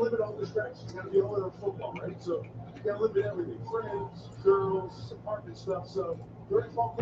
limit all distractions. You got to be a limit of football, right? So you got to limit everything: friends, girls, apartment stuff. So during fall.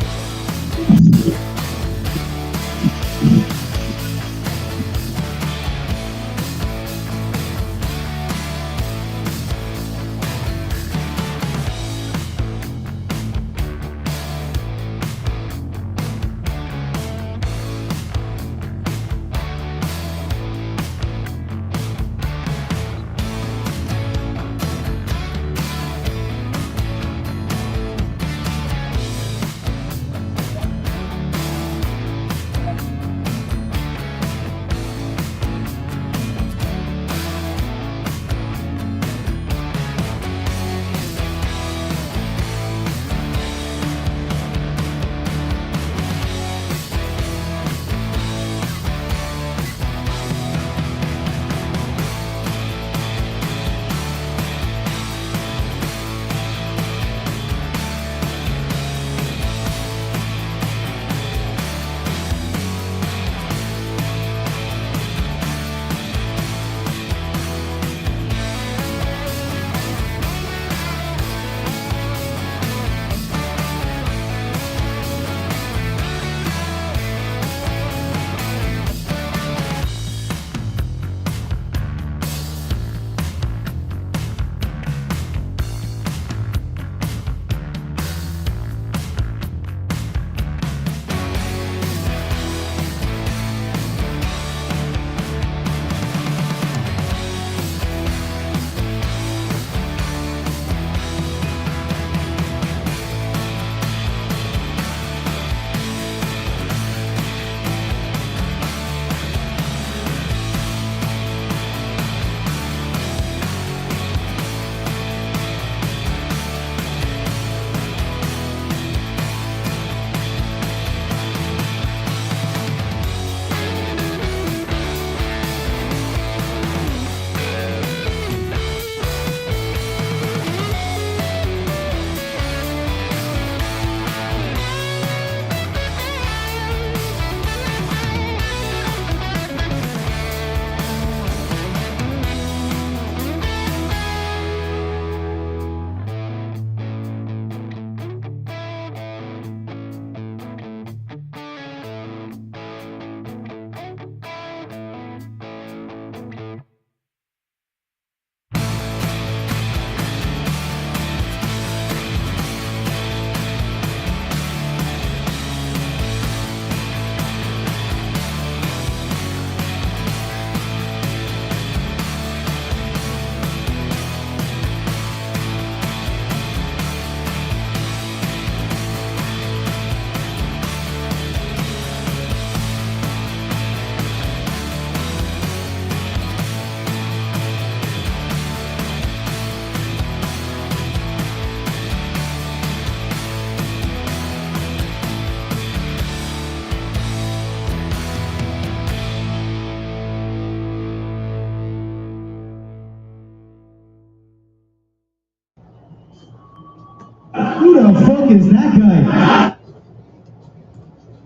Who the fuck is that guy?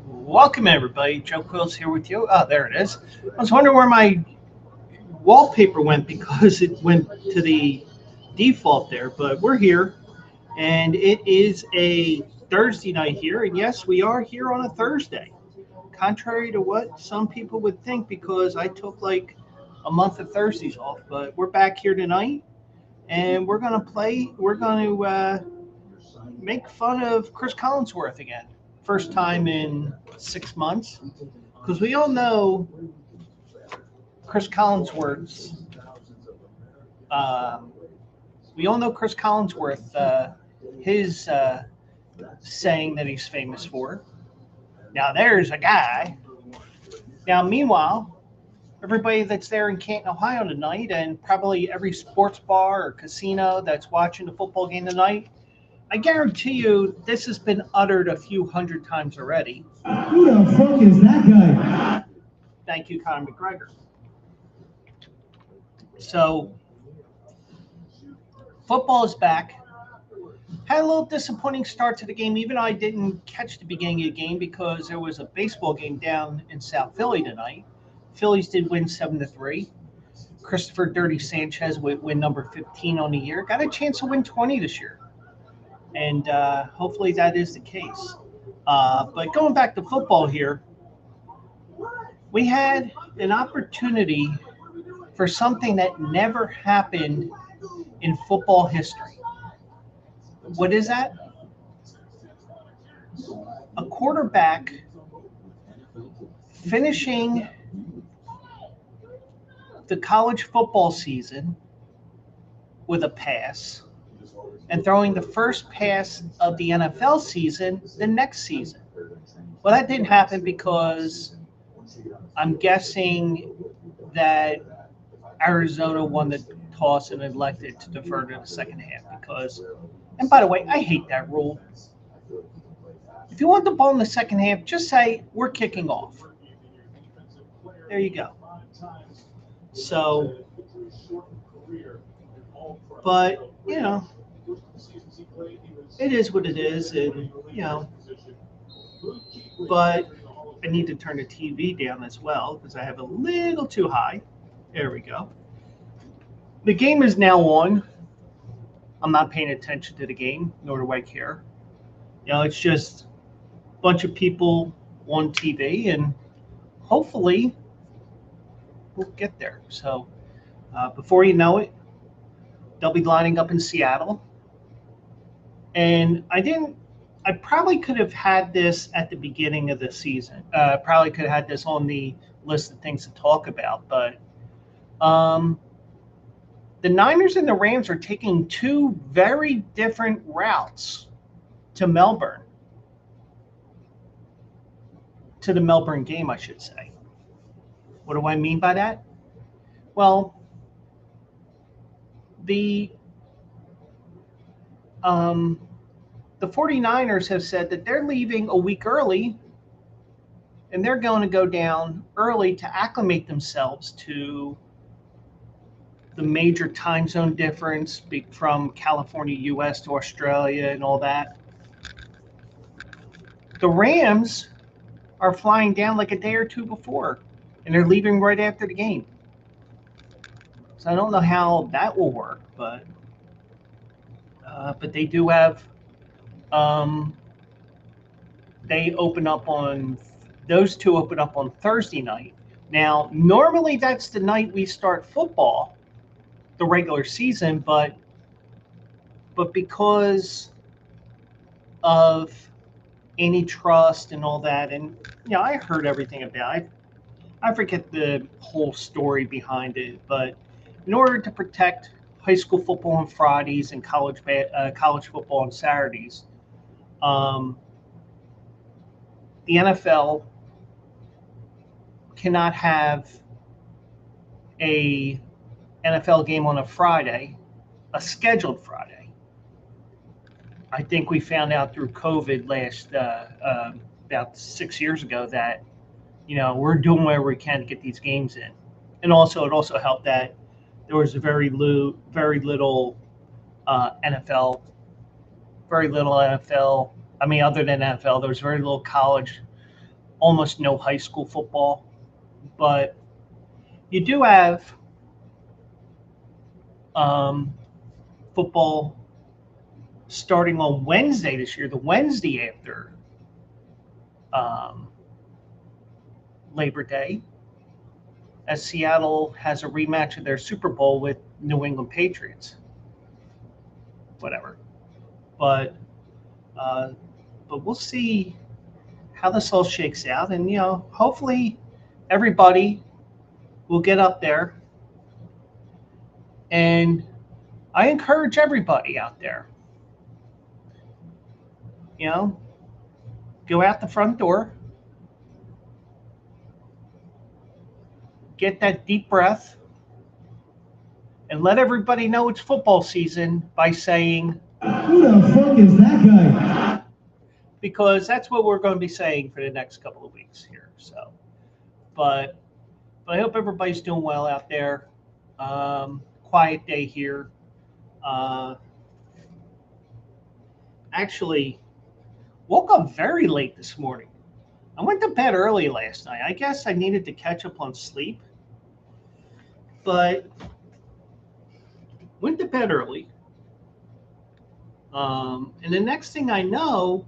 Welcome, everybody. Joe Quills here with you. Oh, there it is. I was wondering where my wallpaper went because it went to the default there, but we're here, and it is a Thursday night here. And yes, we are here on a Thursday, contrary to what some people would think because I took like a month of Thursdays off. But we're back here tonight, and we're going to make fun of Chris Collinsworth again. First time in 6 months, because Chris Collinsworth's. Uh, we all know Chris Collinsworth, his saying that he's famous for. Now there's a guy. Now meanwhile, everybody that's there in Canton, Ohio tonight, and probably every sports bar or casino that's watching the football game tonight, I guarantee you this has been uttered a few hundred times already. Who the fuck is that guy? Thank you, Conor McGregor. So, football is back. Had a little disappointing start to the game. Even I didn't catch the beginning of the game because there was a baseball game down in South Philly tonight. Phillies did win 7-3. Christopher Dirty Sanchez win number 15 on the year. Got a chance to win 20 this year. And hopefully that is the case. But going back to football here, we had an opportunity for something that never happened in football history. What is that? A quarterback finishing the college football season with a pass and throwing the first pass of the NFL season the next season. Well, that didn't happen because I'm guessing that Arizona won the toss and elected to defer to the second half because, and by the way, I hate that rule. If you want the ball in the second half, just say, we're kicking off. There you go. So, but, you know, it is what it is, and, you know, but I need to turn the TV down as well because I have a little too high. There we go. The game is now on. I'm not paying attention to the game, nor do I care. You know, it's just a bunch of people on TV, and hopefully we'll get there. So before you know it, they'll be lining up in Seattle. And I probably could have had this at the beginning of the season. Probably could have had this on the list of things to talk about. But the Niners and the Rams are taking two very different routes to Melbourne. To the Melbourne game, I should say. What do I mean by that? Well, the 49ers have said that they're leaving a week early and they're going to go down early to acclimate themselves to the major time zone difference from California, US to Australia and all that. The Rams are flying down like a day or two before, and they're leaving right after the game. So I don't know how that will work, but they do have. They open up on those two. Open up on Thursday night. Now, normally that's the night we start football, the regular season, but because of antitrust and all that, and I heard everything about it. I forget the whole story behind it, but in order to protect high school football on Fridays and college football on Saturdays, the NFL cannot have a NFL game on a Friday, a scheduled Friday. I think we found out through COVID about 6 years ago that, we're doing whatever we can to get these games in. And also, it also helped that there was very little NFL. I mean, other than NFL, there was very little college, almost no high school football. But you do have football starting on Wednesday this year, the Wednesday after Labor Day, as Seattle has a rematch of their Super Bowl with New England Patriots. Whatever. But we'll see how this all shakes out. And, hopefully everybody will get up there. And I encourage everybody out there, go out the front door, get that deep breath, and let everybody know it's football season by saying, "Who the fuck is that guy?" Because that's what we're going to be saying for the next couple of weeks here. So, but I hope everybody's doing well out there. Quiet day here. Actually, woke up very late this morning. I went to bed early last night. I guess I needed to catch up on sleep. but went to bed early. And the next thing I know,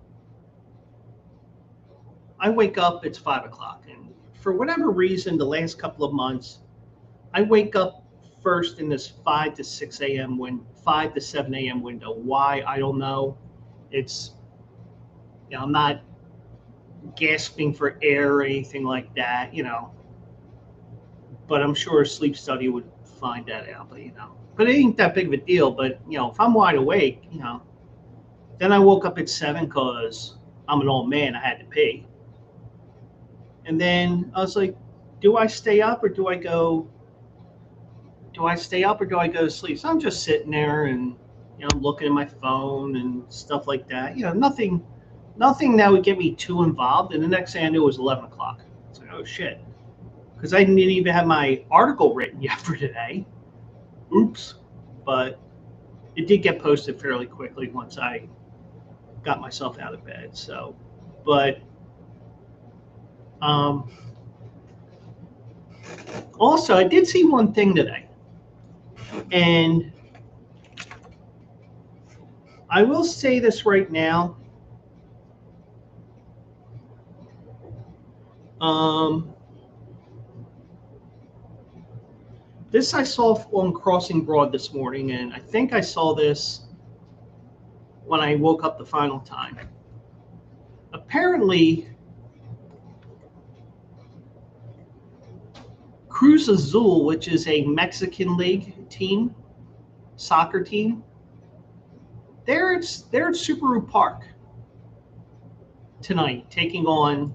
I wake up, it's 5 o'clock. And for whatever reason, the last couple of months, I wake up first in this 5 to 6 a.m. 5 to 7 a.m. window. Why? I don't know. It's, I'm not gasping for air or anything like that, but I'm sure a sleep study would find that out, but it ain't that big of a deal. But, if I'm wide awake, then I woke up at 7 because I'm an old man. I had to pee. And then I was like, do I stay up or do I go to sleep? So I'm just sitting there and, looking at my phone and stuff like that. Nothing that would get me too involved. And the next thing I knew, it was 11 o'clock. It's like, oh shit. Because I didn't even have my article written yet for today. Oops. But it did get posted fairly quickly once I got myself out of bed. So, but also I did see one thing today, and I will say this right now. This I saw on Crossing Broad this morning, and I think I saw this when I woke up the final time. Apparently, Cruz Azul, which is a Mexican league team, soccer team, they're at Subaru Park tonight, taking on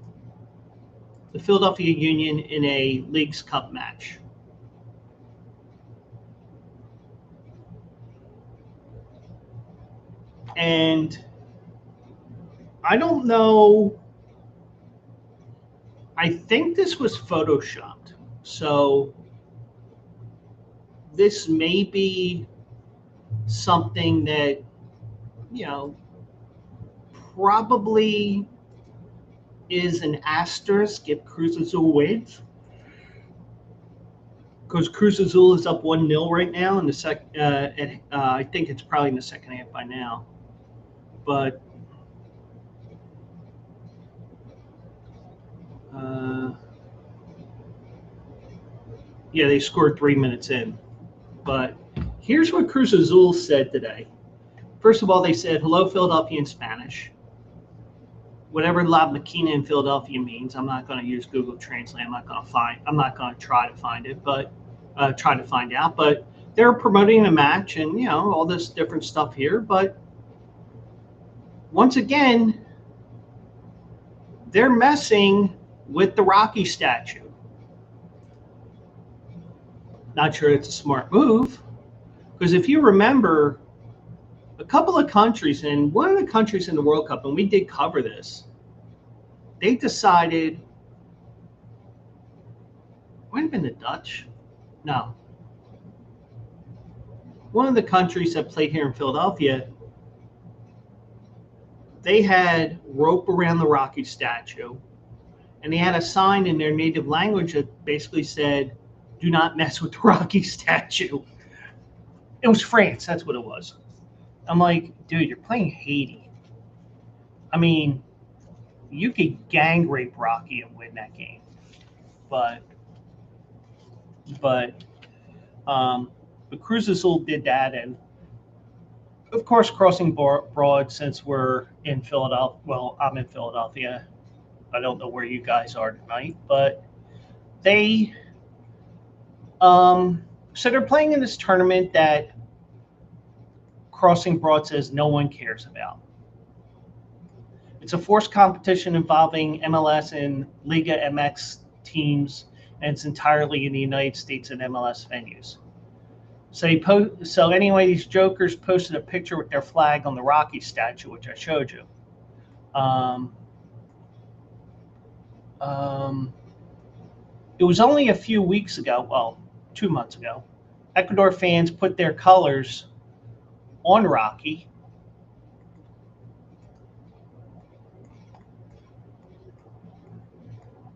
the Philadelphia Union in a Leagues Cup match. And I don't know, I think this was photoshopped. So this may be something that, probably is an asterisk if Cruz Azul wins. Because Cruz Azul is up 1-0 right now in the I think it's probably in the second half by now. But yeah, they scored 3 minutes in. But here's what Cruz Azul said today. First of all, they said, hello, Philadelphia in Spanish. Whatever La Maquina in Philadelphia means, I'm not going to use Google Translate. I'm not going to try to find it, but try to find out. But they're promoting a match and, all this different stuff here. But once again, they're messing with the Rocky statue. Not sure it's a smart move, because if you remember, a couple of countries, and one of the countries in the World Cup, and we did cover this, they decided, might have been the Dutch? No. One of the countries that played here in Philadelphia, they had rope around the Rocky statue, and they had a sign in their native language that basically said, do not mess with the Rocky statue. It was France, that's what it was. I'm like, dude, you're playing Haiti. I mean, you could gang rape Rocky and win that game. But Cruz Azul did that, and of course, Crossing Broad, since we're in Philadelphia, well, I'm in Philadelphia. I don't know where you guys are tonight, but they, so they're playing in this tournament that Crossing Broad says no one cares about. It's a forced competition involving MLS and Liga MX teams, and it's entirely in the United States and MLS venues. So anyway, these jokers posted a picture with their flag on the Rocky statue, which I showed you. It was only a few weeks ago, well, 2 months ago, Ecuador fans put their colors on Rocky.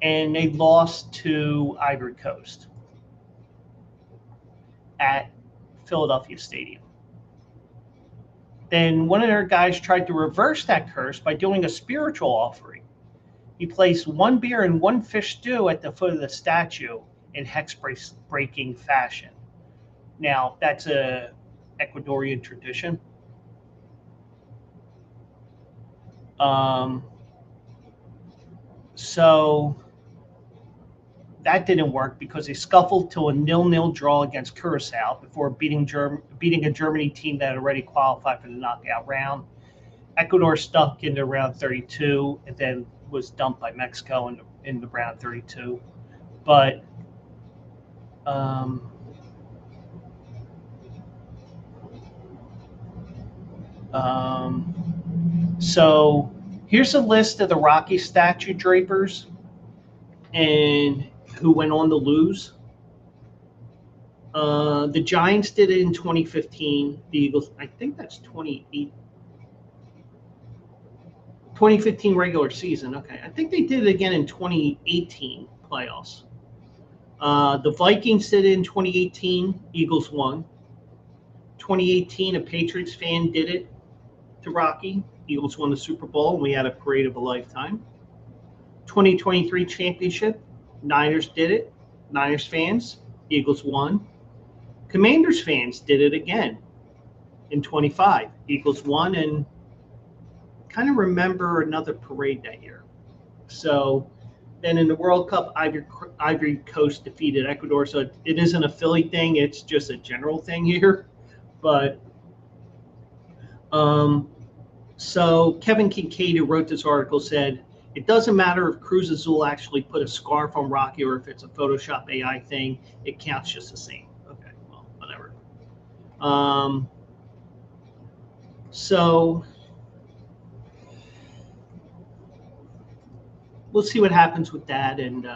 And they lost to Ivory Coast. at Philadelphia Stadium. Then one of their guys tried to reverse that curse by doing a spiritual offering. He placed one beer and one fish stew at the foot of the statue in hex-breaking fashion. Now, that's a Ecuadorian tradition. So that didn't work because they scuffled to a 0-0 draw against Curacao before beating a Germany team that had already qualified for the knockout round. Ecuador stuck into round 32 and then was dumped by Mexico in the round 32. But so here's a list of the Rocky statue drapers and who went on to lose. The Giants did it in 2015. The Eagles, I think that's 2015 regular season. Okay, I think they did it again in 2018 playoffs. The Vikings did it in 2018. Eagles won. 2018, a Patriots fan did it to Rocky. Eagles won the Super Bowl, and we had a parade of a lifetime. 2023 championship, Niners did it. Niners fans, Eagles won. Commanders fans did it again in 25. Eagles won, and kind of remember another parade that year. So then in the World Cup, Ivory Coast defeated Ecuador. So it isn't a Philly thing. It's just a general thing here. But so Kevin Kincaid, who wrote this article, said, it doesn't matter if Cruz Azul actually put a scarf on Rocky or if it's a Photoshop AI thing. It counts just the same. Okay, well, whatever. So we'll see what happens with that. And,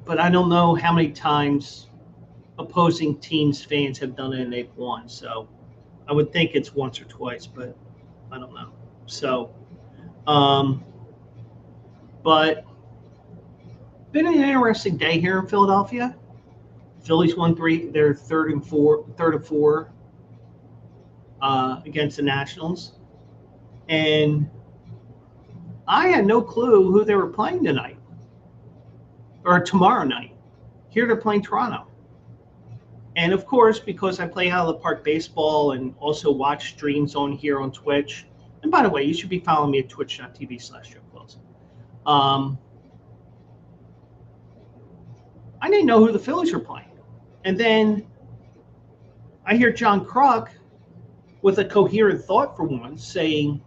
but I don't know how many times opposing teams' fans have done it and they've won. So I would think it's once or twice, but I don't know. So, but been an interesting day here in Philadelphia. Phillies won 3. They're third of four against the Nationals, and I had no clue who they were playing tonight or tomorrow night. Here they're playing Toronto. And of course, because I play out of the park baseball and also watch streams on here on Twitch. And by the way, you should be following me at twitch.tv/JoeQuills. I didn't know who the Phillies were playing. And then I hear John Kruk with a coherent thought for once saying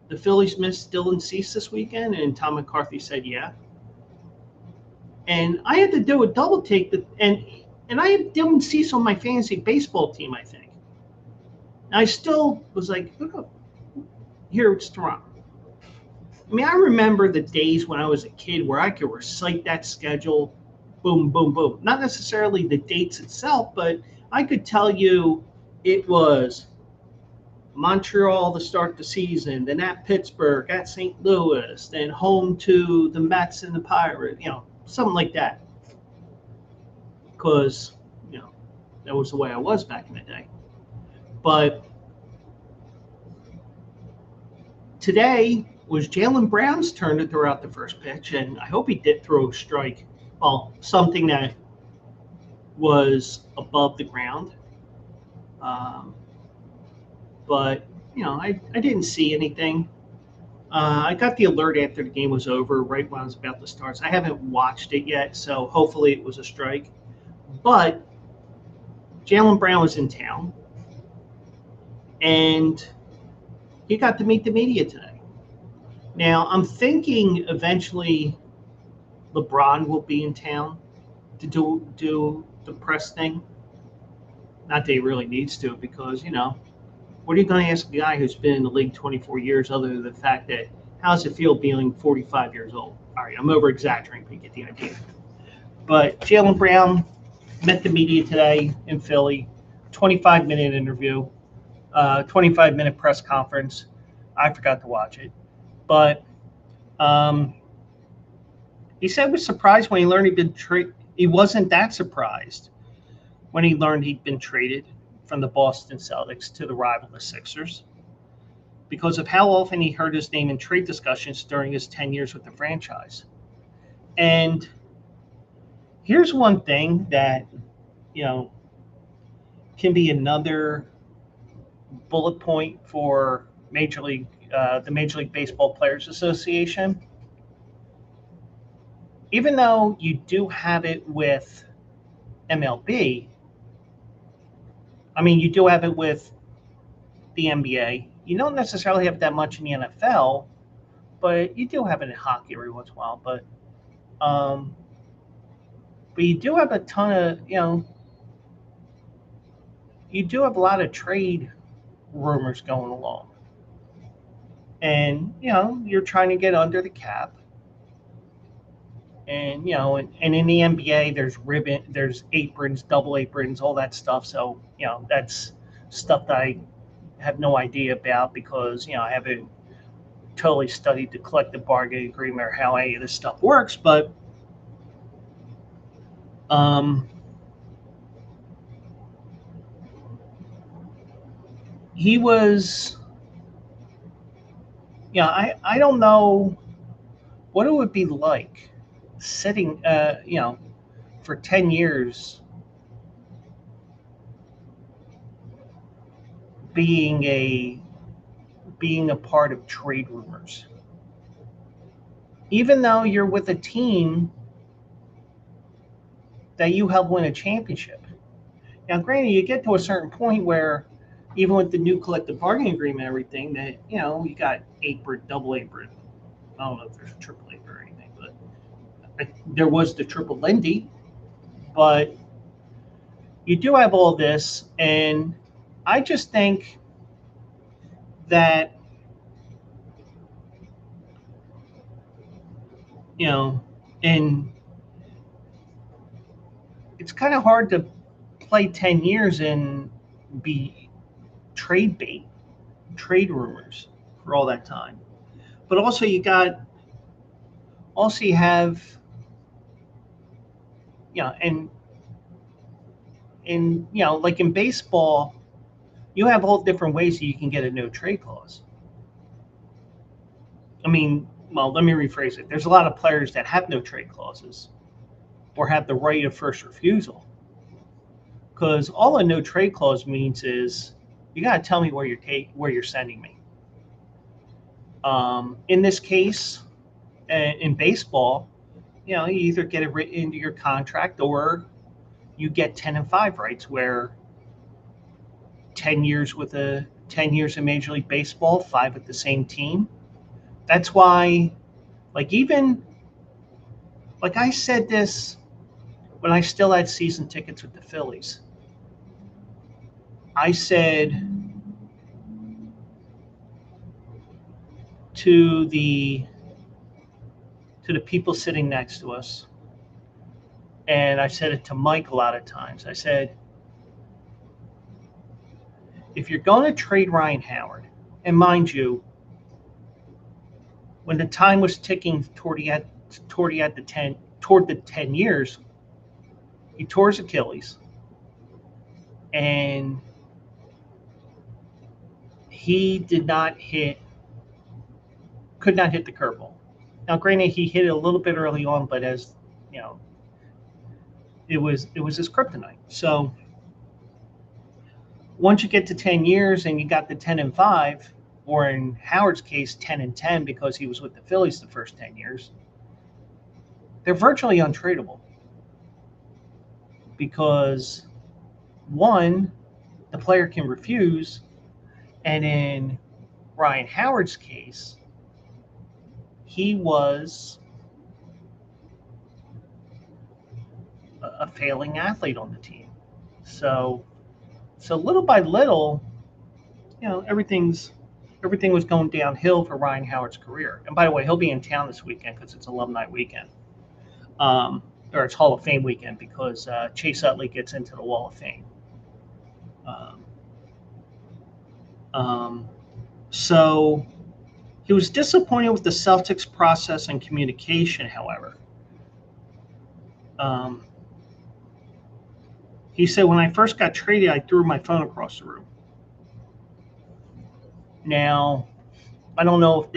the Phillies missed Dylan Cease this weekend, and Tom McCarthy said, yeah. And I had to do a double take, and I had Dylan Cease on my fantasy baseball team, I think. And I still was like, look, here it's Toronto. I mean, I remember the days when I was a kid where I could recite that schedule, boom, boom, boom. Not necessarily the dates itself, but I could tell you it was Montreal to start the season, then at Pittsburgh, at St. Louis, then home to the Mets and the Pirates, something like that. Because, that was the way I was back in the day. But today was Jaylen Brown's turn to throw out the first pitch, and I hope he did throw a strike. Well, something that was above the ground. But, I didn't see anything. I got the alert after the game was over, right when I was about to start. So I haven't watched it yet, so hopefully it was a strike. But Jaylen Brown was in town, and he got to meet the media today. Now, I'm thinking eventually LeBron will be in town to do the press thing. Not that he really needs to, because, what are you going to ask a guy who's been in the league 24 years other than the fact that how does it feel being 45 years old? All right, I'm over-exaggerating, but you get the idea. But Jaylen Brown met the media today in Philly, 25-minute interview, 25-minute press conference. I forgot to watch it. But He said he was surprised when he learned he'd been traded. He wasn't that surprised when he learned he'd been traded from the Boston Celtics to the rival, the Sixers, because of how often he heard his name in trade discussions during his 10 years with the franchise. And here's one thing that, can be another bullet point for the Major League Baseball Players Association. Even though you do have it with MLB, you do have it with the NBA. You don't necessarily have that much in the NFL, but you do have it in hockey every once in a while. But you do have a ton of, you do have a lot of trade rumors going along. And, you're trying to get under the cap. And, and in the NBA, there's aprons, double aprons, all that stuff. So, that's stuff that I have no idea about because, I haven't totally studied the collective bargaining agreement or how any of this stuff works. But, he was, I don't know what it would be like sitting, for 10 years being a part of trade rumors. Even though you're with a team that you helped win a championship. Now, granted, you get to a certain point where even with the new collective bargaining agreement and everything, that, you got apron, double apron. I don't know if there's a triple apron or anything, but there was the triple Lindy. But you do have all this, and I just think that, and it's kind of hard to play 10 years and be trade bait, trade rumors for all that time. But also you have, and like in baseball, you have all different ways that you can get a no trade clause. Well, let me rephrase it. There's a lot of players that have no trade clauses or have the right of first refusal. Because all a no trade clause means is you got to tell me where you're sending me. In this case, in baseball, you either get it written into your contract or you get 10-5 rights, where 10 years in Major League Baseball, 5 with the same team. That's why, like I said this when I still had season tickets with the Phillies. I said to the people sitting next to us, and I said it to Mike a lot of times. I said, if you're going to trade Ryan Howard, and mind you, when the time was ticking toward the 10 years, he tore his Achilles, and he could not hit the curveball. Now, granted, he hit it a little bit early on, but as it was his kryptonite. So once you get to 10 years and you got the 10-5, or in Howard's case, 10-10, because he was with the Phillies the first 10 years, they're virtually untradeable. Because, one, the player can refuse, and in Ryan Howard's case, he was a failing athlete on the team. So little by little, everything was going downhill for Ryan Howard's career. And by the way, he'll be in town this weekend because it's alumni weekend. Or it's Hall of Fame weekend, because Chase Utley gets into the Wall of Fame. So he was disappointed with the Celtics' process and communication, however. Um, he said, when I first got traded, I threw my phone across the room. Now, I don't know if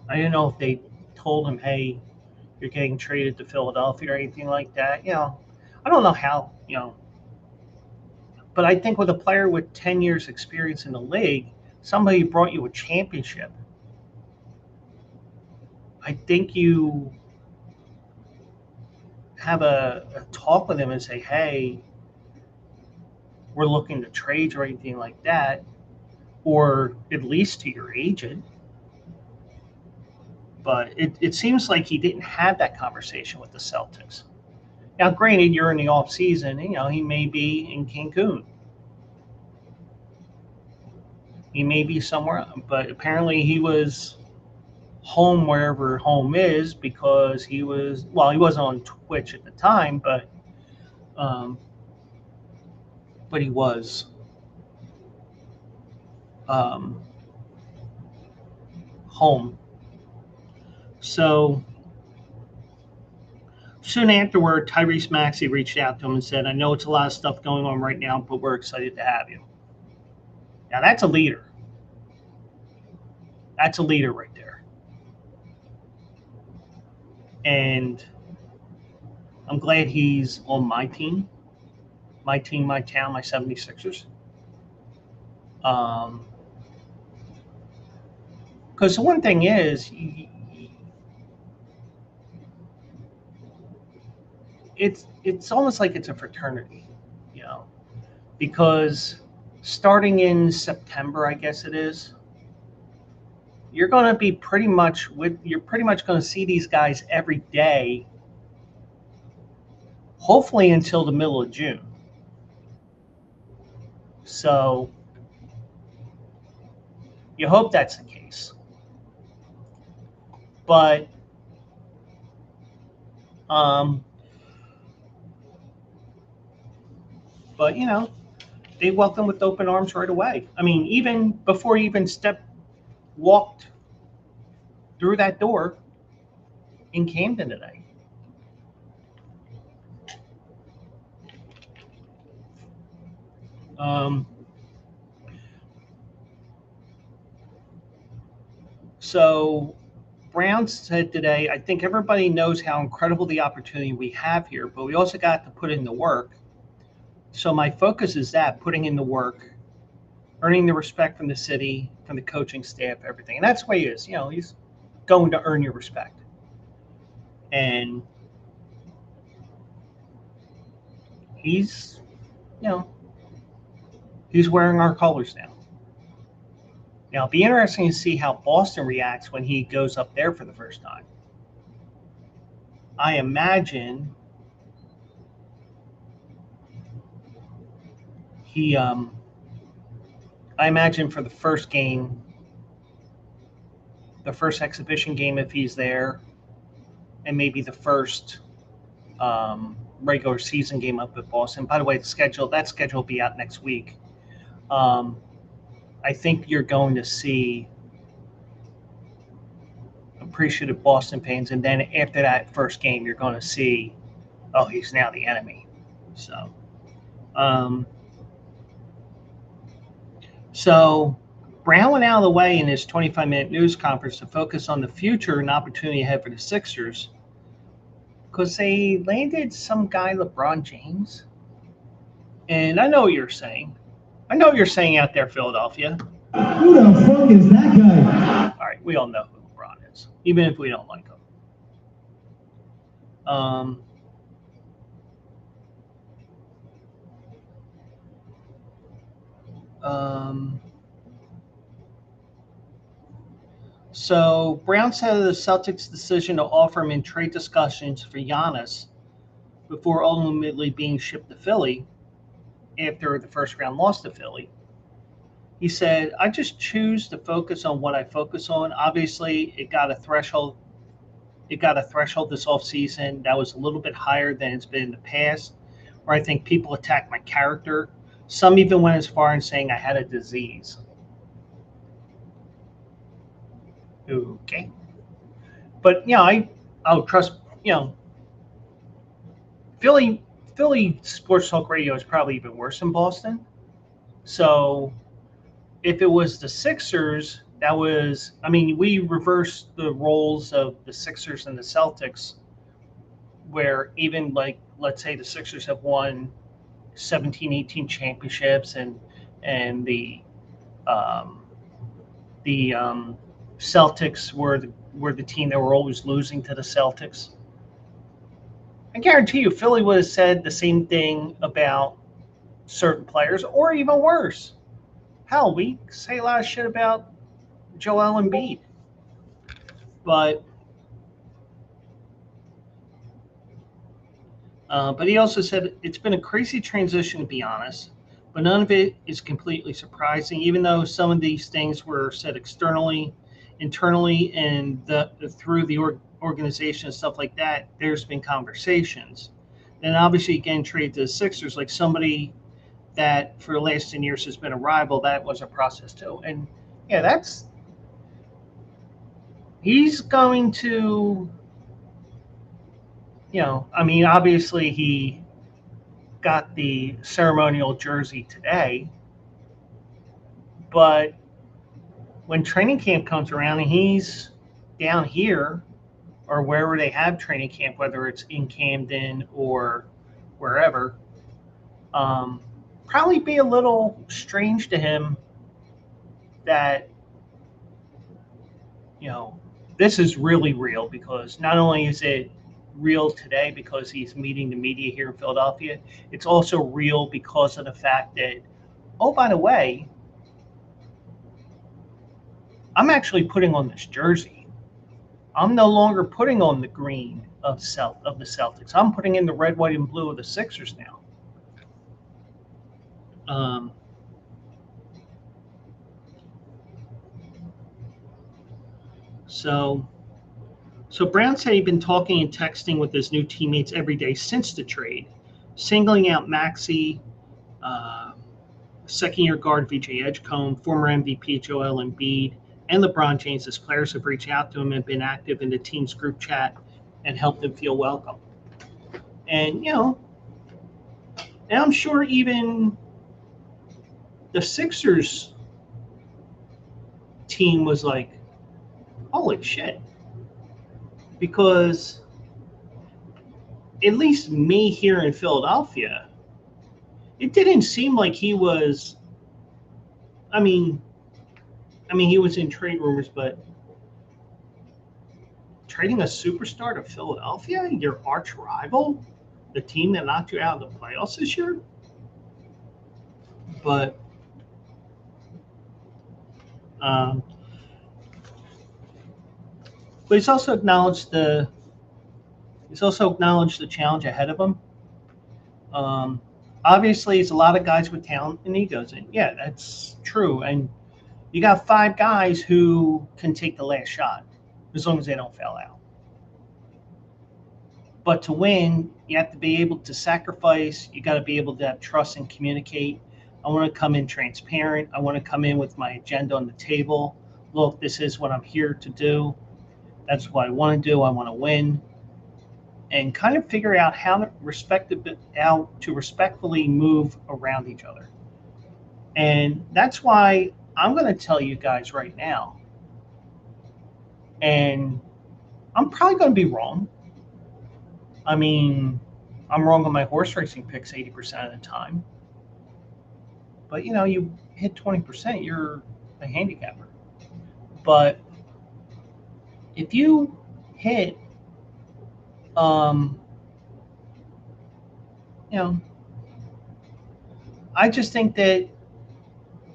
I didn't know if they told him, hey, you're getting traded to Philadelphia or anything like that. I don't know how, but I think with a player with 10 years experience in the league, somebody brought you a championship. I think you have a talk with him and say, hey, we're looking to trade or anything like that, or at least to your agent. But it seems like he didn't have that conversation with the Celtics. Now, granted, you're in the off season, he may be in Cancun. He may be somewhere, but apparently he was home wherever home is because he wasn't on Twitch at the time, but he was home. So soon afterward, Tyrese Maxey reached out to him and said, I know it's a lot of stuff going on right now, but we're excited to have you. Now, that's a leader. That's a leader right there. And I'm glad he's on my team, my town, my 76ers. Because the one thing is, it's almost like it's a fraternity, because starting in September, I guess it is, you're going to be pretty much going to see these guys every day, hopefully until the middle of June. So you hope that's the case. But they welcome with open arms right away. I mean, even before you even walked through that door in Camden today. So Brown said today, I think everybody knows how incredible the opportunity we have here, but we also got to put in the work. So my focus is putting in the work, earning the respect from the city, from the coaching staff, everything. And that's the way he is. He's going to earn your respect. And he's wearing our colors now. Now, it'll be interesting to see how Boston reacts when he goes up there for the first time. I imagine for the first game, the first exhibition game, if he's there, and maybe the first regular season game up at Boston. By the way, that schedule will be out next week. I think you're going to see appreciative Boston fans, and then after that first game, you're going to see, oh, he's now the enemy. So Brown went out of the way in his 25-minute news conference to focus on the future and opportunity ahead for the Sixers, because they landed some guy, LeBron James. And I know what you're saying. I know what you're saying out there, Philadelphia. Who the fuck is that guy? All right, we all know who LeBron is, even if we don't like him. So Brown said the Celtics' decision to offer him in trade discussions for Giannis before ultimately being shipped to Philly after the first round loss to Philly. He said, I just choose to focus on what I focus on. Obviously, it got a threshold this offseason that was a little bit higher than it's been in the past, where I think people attack my character. Some even went as far as saying I had a disease. Okay. But, I'll trust, you know, Philly sports talk radio is probably even worse than Boston. So if it was the Sixers, that was, I mean, we reversed the roles of the Sixers and the Celtics, where even like, let's say the Sixers have won 17, 18 championships, and the Celtics were the team that were always losing to the Celtics. I guarantee you, Philly would have said the same thing about certain players, or even worse. Hell, we say a lot of shit about Joel Embiid, but he also said it's been a crazy transition, to be honest, but none of it is completely surprising, even though some of these things were said internally, and through the organization and stuff like that. There's been conversations. And obviously, again, trade to the Sixers, like somebody that for the last 10 years has been a rival, that was a process too. And yeah, he's going to, I mean, obviously he got the ceremonial jersey today, but when training camp comes around and he's down here or wherever they have training camp, whether it's in Camden or wherever, probably be a little strange to him that, this is really real, because not only is it real today because he's meeting the media here in Philadelphia, it's also real because of the fact that, oh, by the way, I'm actually putting on this jersey. I'm no longer putting on the green of the Celtics. I'm putting in the red, white, and blue of the Sixers now. So Brown said he'd been talking and texting with his new teammates every day since the trade, singling out Maxey, second-year guard VJ Edgecombe, former MVP Joel Embiid, and LeBron James as players have reached out to him and been active in the team's group chat and helped them feel welcome. And, and I'm sure even the Sixers team was like, holy shit. Because at least me here in Philadelphia, it didn't seem like he was, I mean, he was in trade rumors, but trading a superstar to Philadelphia, your arch rival, the team that knocked you out of the playoffs this year? But he's also acknowledged the challenge ahead of him. Obviously, it's a lot of guys with talent and egos, and yeah, that's true. And you got 5 guys who can take the last shot as long as they don't foul out. But to win, you have to be able to sacrifice. You got to be able to have trust and communicate. I want to come in transparent. I want to come in with my agenda on the table. Look, this is what I'm here to do. That's what I want to do. I want to win. And kind of figure out how to respectfully move around each other. And that's why I'm going to tell you guys right now, and I'm probably going to be wrong. I mean, I'm wrong on my horse racing picks 80% of the time. But, you hit 20%, you're a handicapper. But if you hit, I just think that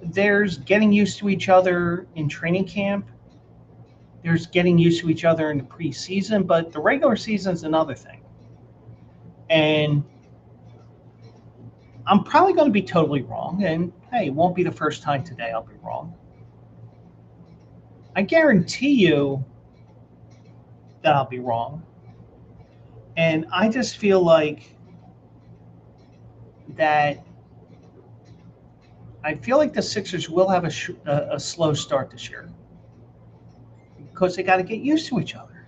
there's getting used to each other in training camp. There's getting used to each other in the preseason, but the regular season is another thing. And I'm probably going to be totally wrong. And hey, it won't be the first time today I'll be wrong. I guarantee you that I'll be wrong. And I just feel like the Sixers will have a slow start this year because they got to get used to each other.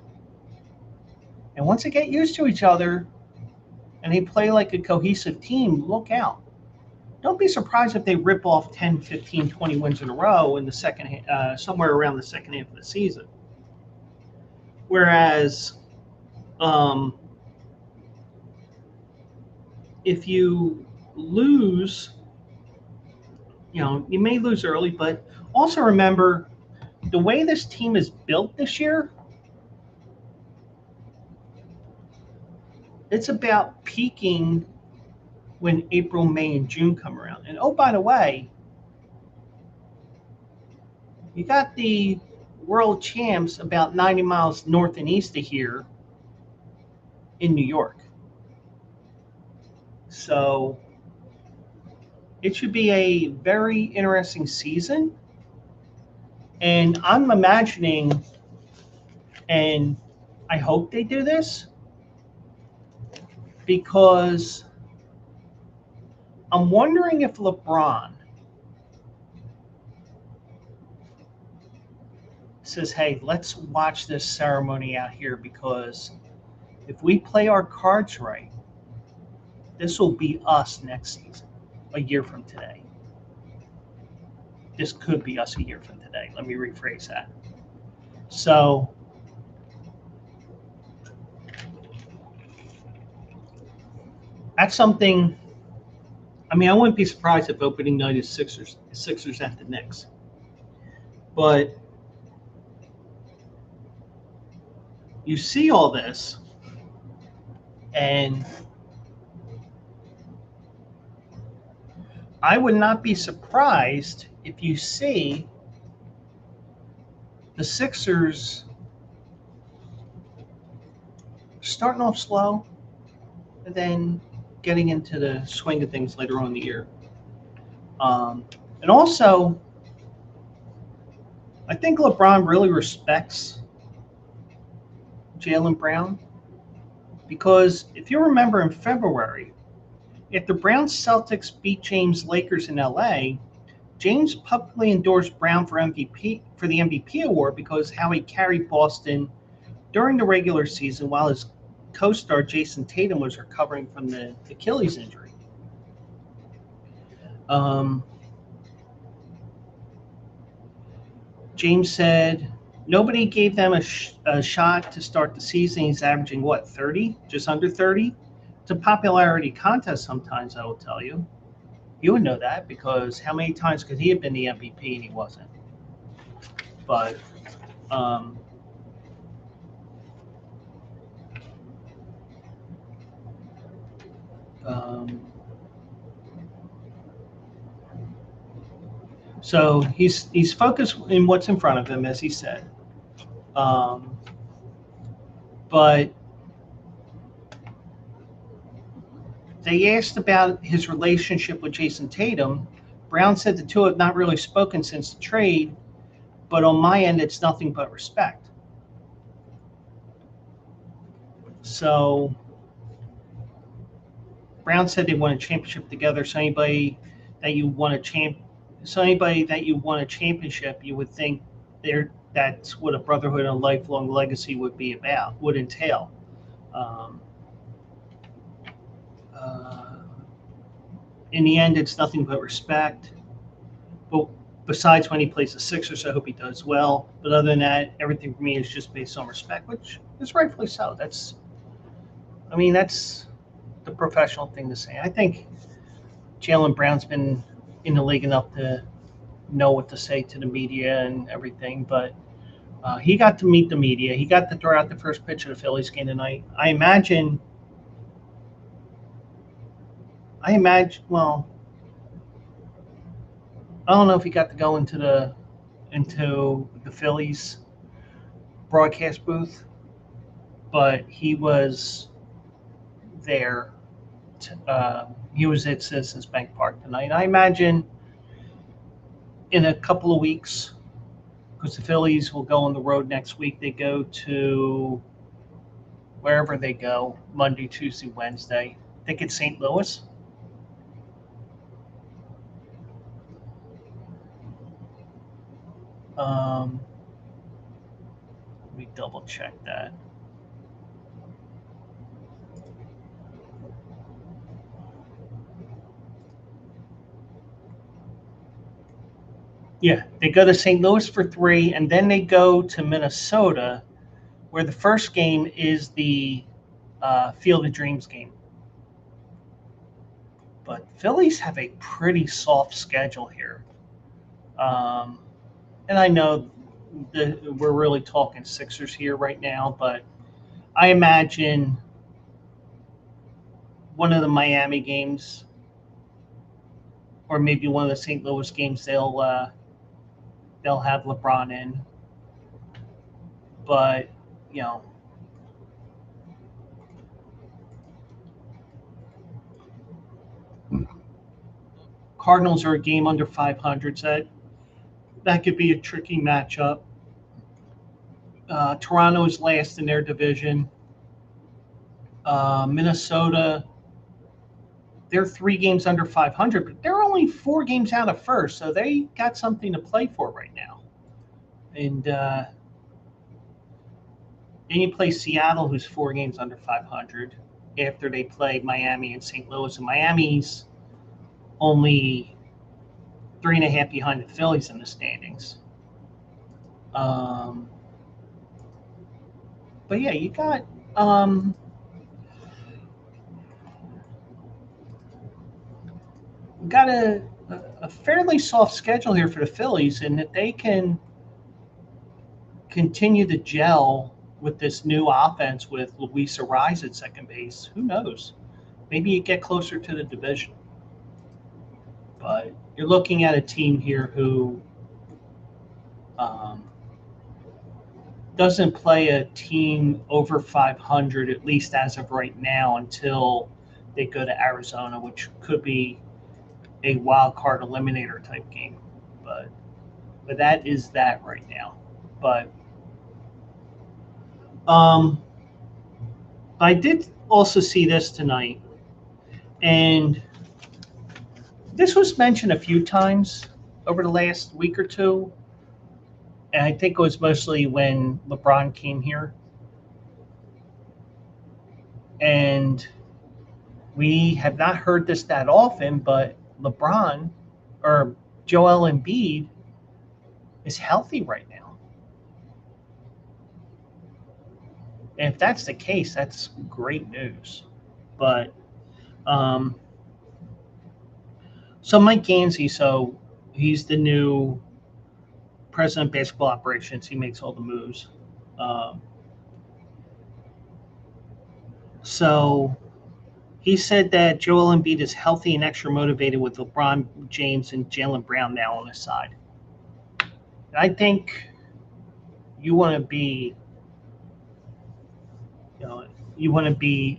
And once they get used to each other and they play like a cohesive team, look out. Don't be surprised if they rip off 10, 15, 20 wins in a row in the somewhere around the second half of the season. Whereas, if you lose, you may lose early, but also remember the way this team is built this year, it's about peaking when April, May, and June come around. And oh, by the way, you got the world champs about 90 miles north and east of here in New York. So it should be a very interesting season. And I'm imagining, and I hope they do this, because I'm wondering if LeBron says, hey, let's watch this ceremony out here, because if we play our cards right, this will be us next season, a year from today. This could be us a year from today. Let me rephrase that. So that's something. I mean, I wouldn't be surprised if opening night is Sixers at the Knicks. But you see all this, and I would not be surprised if you see the Sixers starting off slow and then getting into the swing of things later on in the year. And also, I think LeBron really respects Jaylen Brown, because if you remember in February, if the Browns Celtics beat James Lakers in LA, James publicly endorsed Brown for the MVP award because how he carried Boston during the regular season while his co-star Jason Tatum was recovering from the Achilles injury. James said nobody gave them a shot to start the season. He's averaging, 30? Just under 30? It's a popularity contest sometimes, I will tell you. You would know that, because how many times could he have been the MVP and he wasn't? But so he's focused in what's in front of him, as he said. But they asked about his relationship with Jason Tatum. Brown said the two have not really spoken since the trade, but on my end, it's nothing but respect. So Brown said they won a championship together. So anybody that you won a championship, you would think that's what a brotherhood and a lifelong legacy would entail. In the end, it's nothing but respect. But besides when he plays the Sixers, I hope he does well. But other than that, everything for me is just based on respect, which is rightfully so. That's the professional thing to say. I think Jaylen Brown's been in the league enough to know what to say to the media and everything, but he got to meet the media. He got to throw out the first pitch of the Phillies game tonight. I imagine. Well, I don't know if he got to go into the Phillies broadcast booth, but he was there. He was at Citizens Bank Park tonight. I imagine in a couple of weeks, because the Phillies will go on the road next week. They go to wherever they go, Monday, Tuesday, Wednesday. I think it's St. Louis. Let me double check that. Yeah, they go to St. Louis for 3, and then they go to Minnesota, where the first game is the Field of Dreams game. But Phillies have a pretty soft schedule here. And I know we're really talking Sixers here right now, but I imagine one of the Miami games, or maybe one of the St. Louis games, they'll have LeBron in. But Cardinals are a game under 500. So that could be a tricky matchup. Toronto is last in their division. Minnesota, they're 3 games under 500, but they're only 4 games out of first, so they got something to play for right now. And then you play Seattle, who's 4 games under 500, after they play Miami and St. Louis. And Miami's only 3.5 behind the Phillies in the standings. But yeah, you got a fairly soft schedule here for the Phillies, and that they can continue to gel with this new offense with Luis Ariz at second base. Who knows? Maybe you get closer to the division. But you're looking at a team here who doesn't play a team over 500, at least as of right now, until they go to Arizona, which could be a wild card eliminator type game. But that is that right now. But I did also see this tonight, and this was mentioned a few times over the last week or two, and I think it was mostly when LeBron came here. And we have not heard this that often, but LeBron, or Joel Embiid, is healthy right now. And if that's the case, that's great news. But so Mike Gansey, he's the new president of basketball operations. He makes all the moves. So he said that Joel Embiid is healthy and extra motivated with LeBron James and Jaylen Brown now on his side. And I think you want to be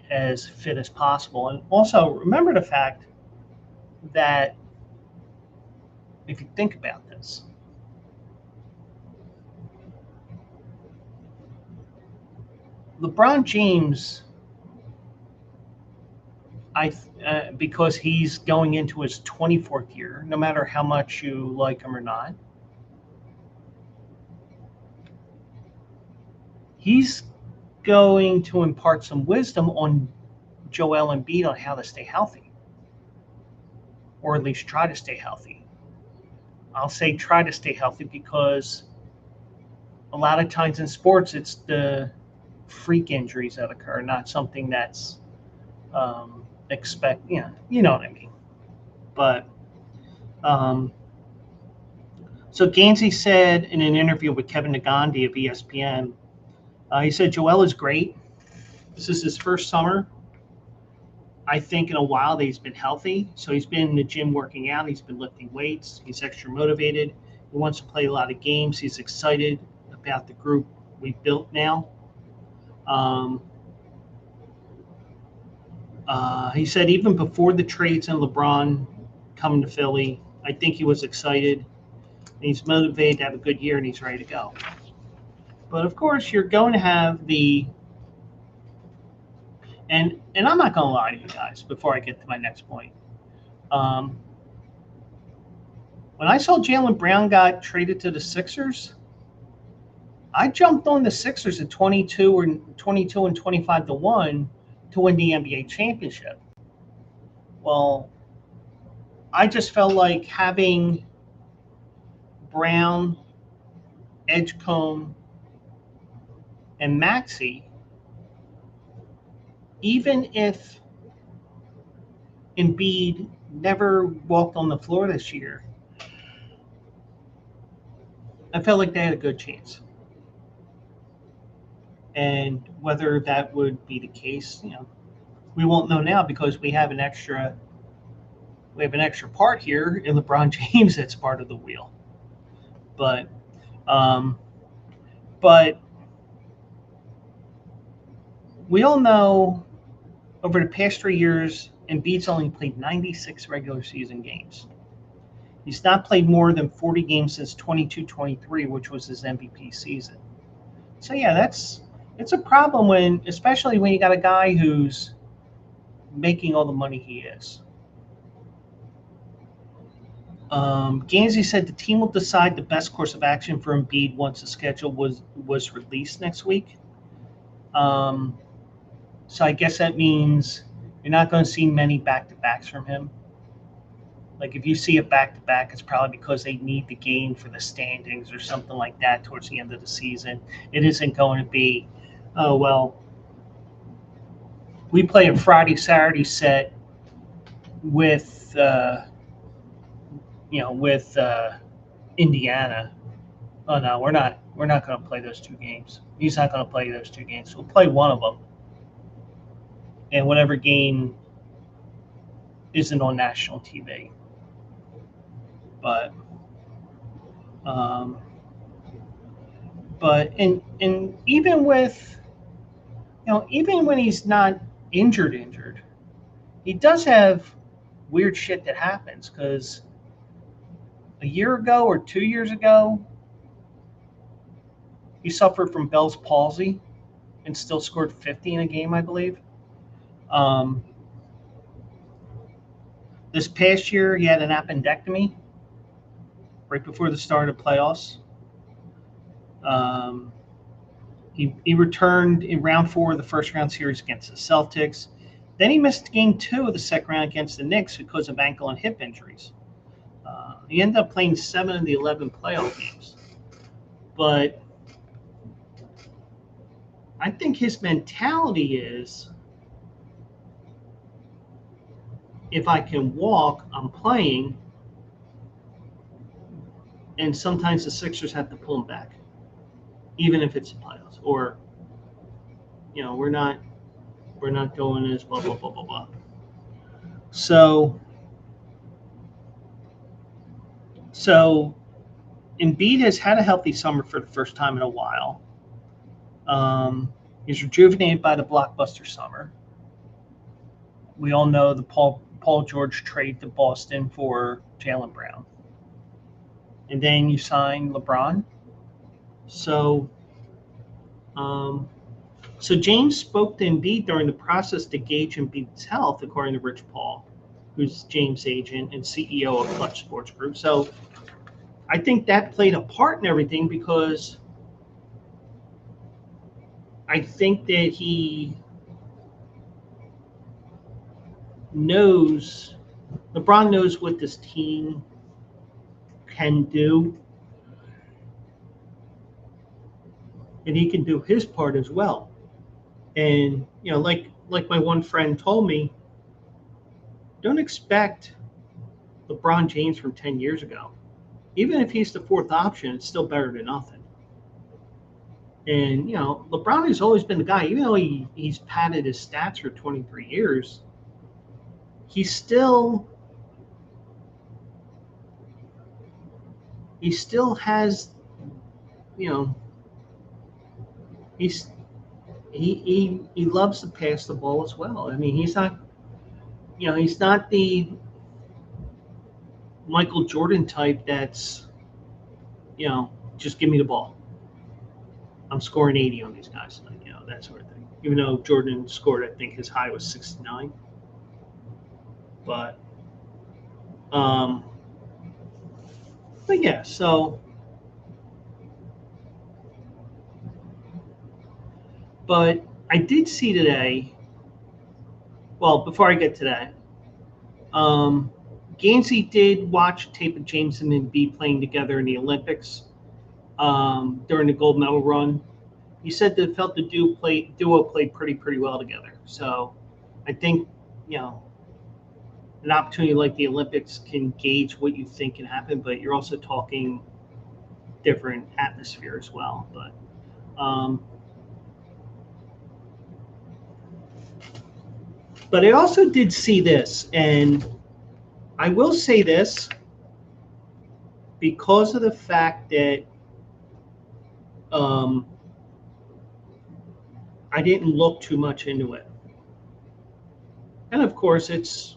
as fit as possible. And also remember the fact that if you think about this, LeBron James, because he's going into his 24th year, no matter how much you like him or not, he's going to impart some wisdom on Joel Embiid on how to stay healthy, or at least try to stay healthy. I'll say try to stay healthy because a lot of times in sports, it's the freak injuries that occur, not something that's you know what I mean. But so Gansey said in an interview with Kevin Negandhi of ESPN, he said Joel is great. This is his first summer, I think, in a while that he's been healthy. So he's been in the gym working out. He's been lifting weights. He's extra motivated. He wants to play a lot of games. He's excited about the group we've built now. He said even before the trades and LeBron coming to Philly, I think he was excited. And he's motivated to have a good year, and he's ready to go. But of course, you're going to have and I'm not going to lie to you guys before I get to my next point. When I saw Jaylen Brown got traded to the Sixers, I jumped on the Sixers at 22 and 25-1 to win the NBA championship. Well, I just felt like having Brown, Edgecombe, and Maxey, even if Embiid never walked on the floor this year, I felt like they had a good chance. And whether that would be the case, we won't know now because we have an extra part here in LeBron James that's part of the wheel. But we all know over the past 3 years, Embiid's only played 96 regular season games. He's not played more than 40 games since 22-23, which was his MVP season. So yeah, it's a problem especially when you got a guy who's making all the money he is. Gansey said the team will decide the best course of action for Embiid once the schedule was released next week. So I guess that means you're not going to see many back-to-backs from him. Like if you see a back-to-back, it's probably because they need the game for the standings or something like that towards the end of the season. It isn't going to be, oh, well, we play a Friday-Saturday set with Indiana. Oh no, we're not going to play those 2 games. He's not going to play those 2 games. We'll play one of them, and whatever game isn't on national TV. But even with even when he's not injured, he does have weird shit that happens because a year ago or 2 years ago, he suffered from Bell's palsy and still scored 50 in a game, I believe. This past year, he had an appendectomy right before the start of playoffs. He returned in round 4 of the first round series against the Celtics. Then he missed game 2 of the second round against the Knicks because of ankle and hip injuries. He ended up playing 7 of the 11 playoff games. But I think his mentality is, if I can walk, I'm playing. And sometimes the Sixers have to pull him back, even if it's the playoffs. Or, we're not going as blah, blah, blah, blah, blah. So Embiid has had a healthy summer for the first time in a while. He's rejuvenated by the blockbuster summer. We all know the Paul George trade to Boston for Jaylen Brown. And then you sign LeBron. So James spoke to Embiid during the process to gauge Embiid's health, according to Rich Paul, who's James' agent and CEO of Clutch Sports Group. So I think that played a part in everything because I think that he knows, LeBron knows what this team can do, and he can do his part as well. And like my one friend told me, don't expect LeBron James from 10 years ago. Even if he's the 4th option, it's still better than nothing. And LeBron has always been the guy, even though he's padded his stats for 23 years, he still has, he loves to pass the ball as well. I mean, he's not the Michael Jordan type that's, just give me the ball. I'm scoring 80 on these guys, that sort of thing. Even though Jordan scored, I think his high was 69. But yeah, so. But I did see today, well, before I get to that, Gainsey did watch tape of James and Embiid playing together in the Olympics during the gold medal run. He said that felt the duo played pretty well together. So I think, you know, an opportunity like the Olympics can gauge what you think can happen, but you're also talking different atmosphere as well. But I also did see this, and I will say this because of the fact that I didn't look too much into it. And of course, it's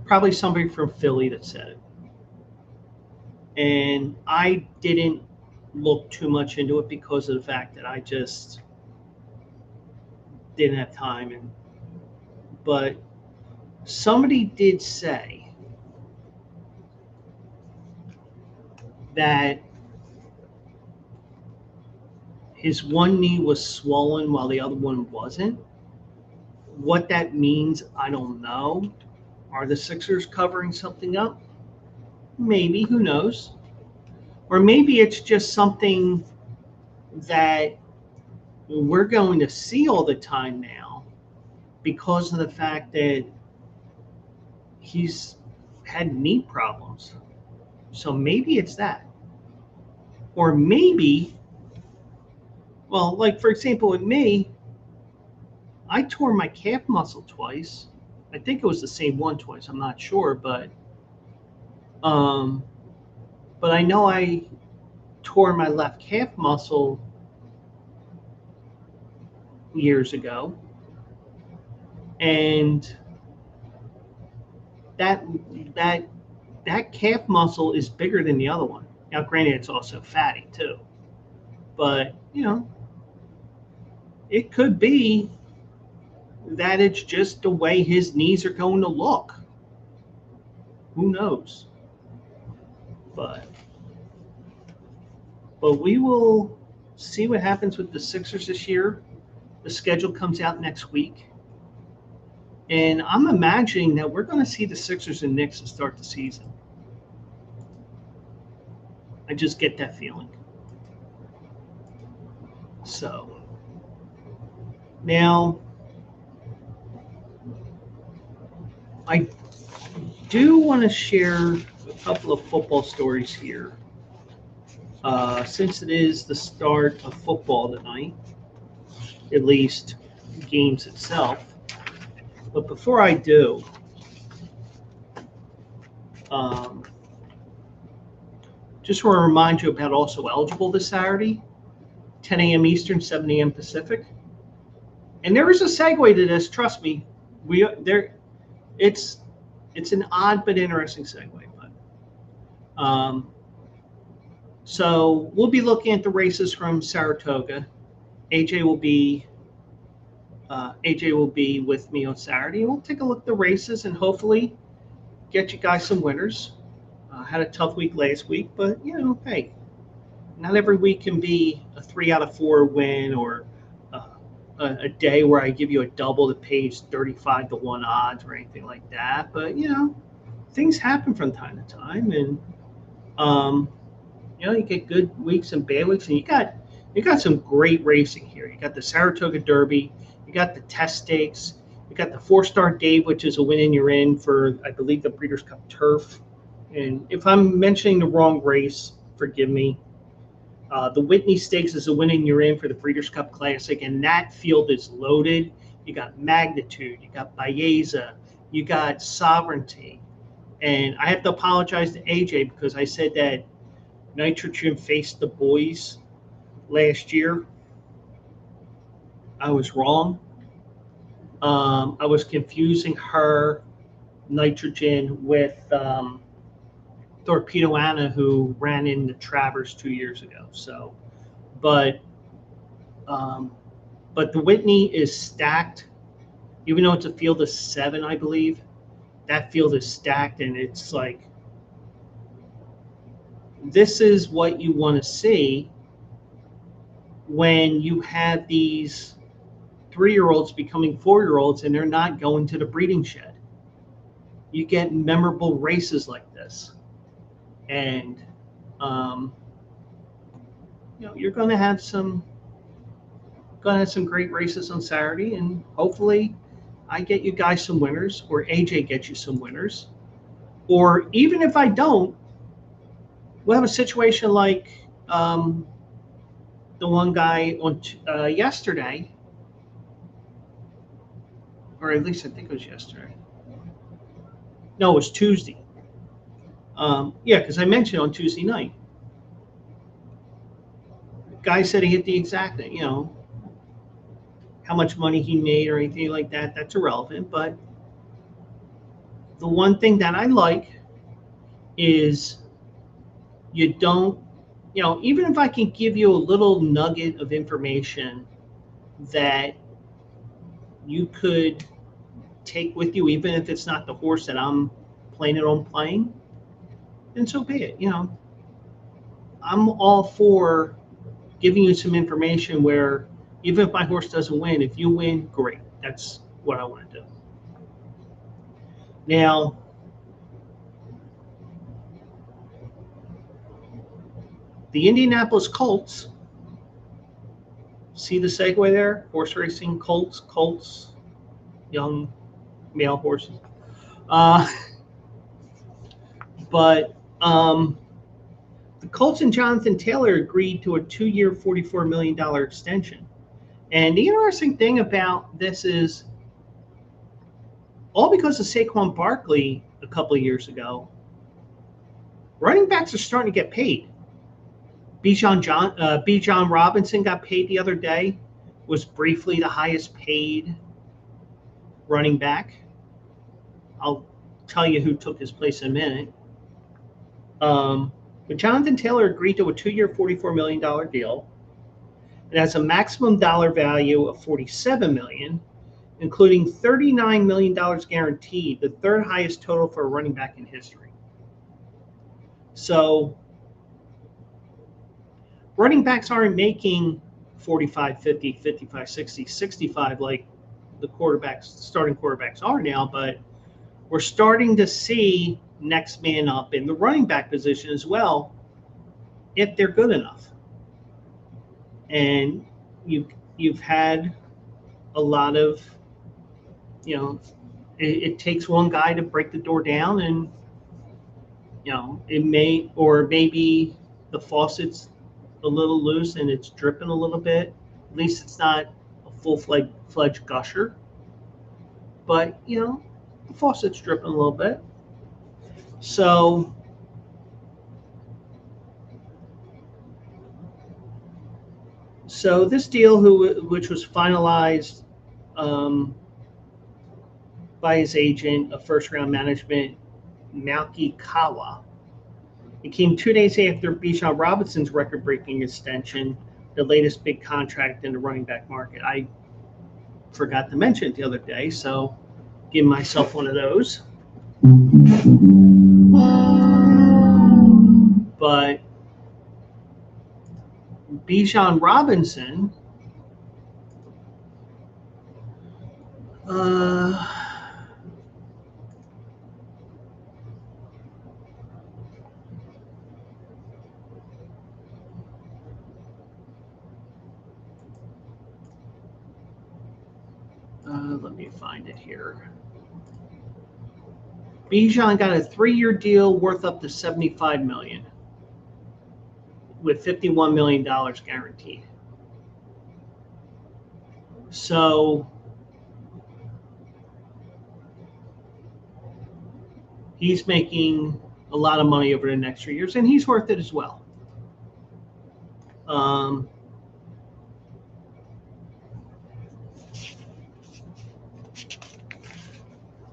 probably somebody from Philly that said it. And I didn't look too much into it because of the fact that I just didn't have time. But somebody did say that his one knee was swollen while the other one wasn't. What that means, I don't know. Are the Sixers covering something up? Maybe, who knows? Or maybe it's just something that we're going to see all the time now because of the fact that he's had knee problems. So maybe it's that. Or maybe, well, like for example, with me, I tore my calf muscle twice. I think it was the same one twice. I'm not sure, but I know I tore my left calf muscle years ago, and that calf muscle is bigger than the other one. Now, granted, it's also fatty too, but you know, it could be that it's just the way his knees are going to look. Who knows? But we will see what happens with the Sixers this year. The schedule comes out next week. And I'm imagining that we're going to see the Sixers and Knicks to start the season. I just get that feeling. So, now, I do want to share a couple of football stories here. Since it is the start of football tonight, at least games itself. But before I do, just want to remind you about also eligible this Saturday, 10 a.m. Eastern, 7 a.m. Pacific. And there is a segue to this. Trust me, it's an odd but interesting segue. But so we'll be looking at the races from Saratoga. AJ will be with me on Saturday. We'll take a look at the races and hopefully get you guys some winners. Had a tough week last week, but you know, hey, not every week can be a 3 out of 4 win or a day where I give you a double that pays 35-1 odds or anything like that. But you know, things happen from time to time, and you know, you get good weeks and bad weeks, and you got some great racing here. You got the Saratoga Derby, you got the Test Stakes, you got the 4-Star Dave, which is a win and you're in for, I believe, the Breeders' Cup Turf. And if I'm mentioning the wrong race, forgive me. The Whitney Stakes is a win and you're in for the Breeders' Cup Classic, and that field is loaded. You got Magnitude, you got Baeza, you got Sovereignty. And I have to apologize to AJ because I said that Nitrogen faced the boys last year. I was wrong. I was confusing her Nitrogen with Torpedo Anna, who ran into Travers 2 years ago. So, but the Whitney is stacked. Even though it's a field of 7, I believe, that field is stacked, and it's like, this is what you want to see when you have these 3-year-olds becoming 4-year-olds and they're not going to the breeding shed. you get memorable races like this. And, you're going to have some great races on Saturday, and hopefully I get you guys some winners, or AJ gets you some winners. Or even if I don't, we'll have a situation like the one guy on yesterday, or at least I think it was yesterday. No, it was Tuesday. Because I mentioned on Tuesday night. The guy said he hit the exact, how much money he made or anything like that. That's irrelevant. But the one thing that I like is you don't, even if I can give you a little nugget of information that you could take with you, even if it's not the horse that I'm planning on playing, then so be it. I'm all for giving you some information where even if my horse doesn't win, if you win, great. That's what I want to do. Now, the Indianapolis Colts, see the segue there? Horse racing, Colts, young male horses. But the Colts and Jonathan Taylor agreed to a 2-year, $44 million extension. And the interesting thing about this is, all because of Saquon Barkley a couple of years ago, running backs are starting to get paid. Bijan Robinson got paid the other day, was briefly the highest paid running back. I'll tell you who took his place in a minute. But Jonathan Taylor agreed to a 2-year, $44 million deal. It has a maximum dollar value of $47 million, including $39 million guaranteed, the third highest total for a running back in history. So running backs aren't making 45, 50, 55, 60, 65 like the starting quarterbacks are now, but we're starting to see next man up in the running back position as well, if they're good enough. And you've had a lot of, it takes one guy to break the door down, and maybe the faucet's a little loose and it's dripping a little bit. At least it's not a full-fledged gusher, but the faucet's dripping a little bit. So this deal, which was finalized by his agent of first-round management, Malky Kawa, it came 2 days after Bijan Robinson's record-breaking extension, the latest big contract in the running back market. I forgot to mention it the other day, so give myself one of those. But Bijan Robinson, let me find it here. Bijan got a 3-year deal worth up to $75 million, with $51 million guaranteed. So he's making a lot of money over the next 3 years, and he's worth it as well.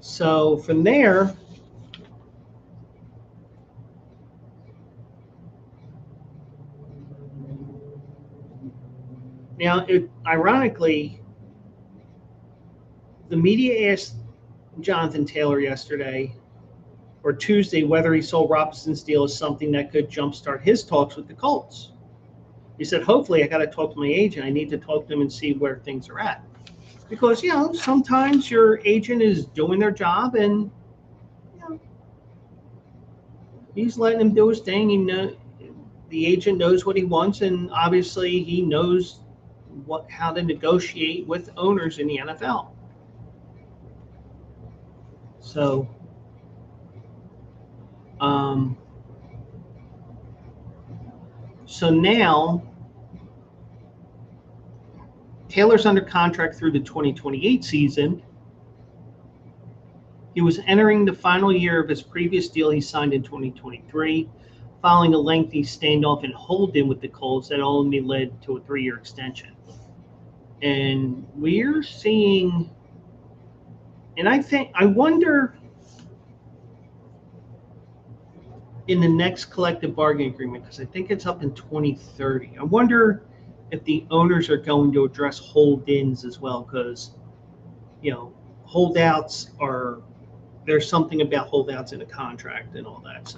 So from there, now, ironically, the media asked Jonathan Taylor yesterday or Tuesday whether he saw Robinson's deal as something that could jumpstart his talks with the Colts. He said, hopefully, I got to talk to my agent. I need to talk to him and see where things are at. Because, sometimes your agent is doing their job and, He's letting him do his thing. The agent knows what he wants, and obviously he knows how to negotiate with owners in the NFL. So, now Taylor's under contract through the 2028 season. He was entering the final year of his previous deal he signed in 2023, following a lengthy standoff and hold-in with the Colts that only led to a 3-year extension. And we're seeing, and I wonder in the next collective bargaining agreement, because I think it's up in 2030, I wonder if the owners are going to address hold-ins as well, because, holdouts are, there's something about holdouts in a contract and all that.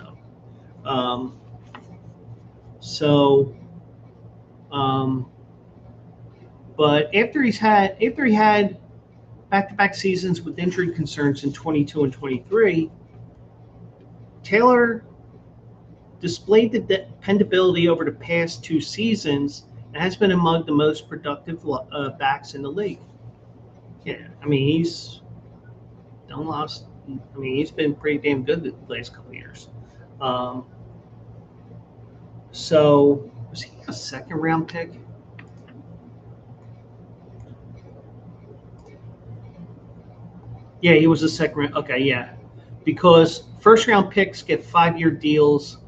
But after he had back-to-back seasons with injury concerns in 22 and 23, Taylor displayed the dependability over the past 2 seasons and has been among the most productive backs in the league. Yeah, he's done lost. He's been pretty damn good the last couple of years. So was he a 2nd-round pick? Yeah, he was a 2nd-round. Okay, yeah, because 1st-round picks get 5-year deals.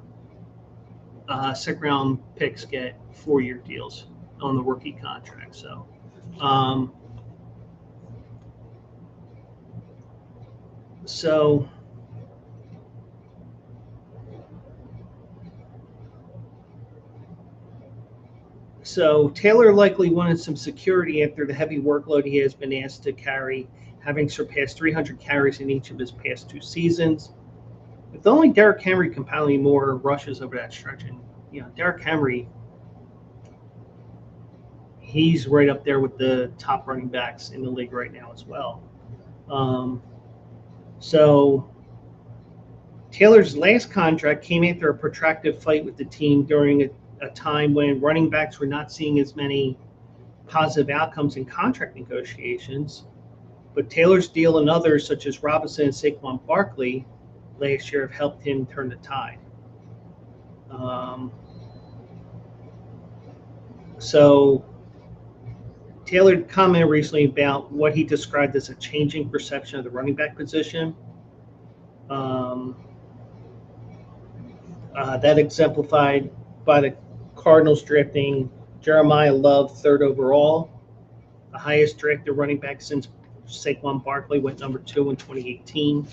2nd-round picks get 4-year deals on the rookie contract. So, So Taylor likely wanted some security after the heavy workload he has been asked to carry, having surpassed 300 carries in each of his past 2 seasons. With only Derrick Henry compiling more rushes over that stretch, and Derrick Henry, he's right up there with the top running backs in the league right now as well. So Taylor's last contract came after a protracted fight with the team during a time when running backs were not seeing as many positive outcomes in contract negotiations. But Taylor's deal and others, such as Robinson and Saquon Barkley, last year have helped him turn the tide. So Taylor commented recently about what he described as a changing perception of the running back position. That exemplified by the Cardinals drafting Jeremiah Love 3rd overall, the highest drafted running back since Saquon Barkley went number 2 in 2018.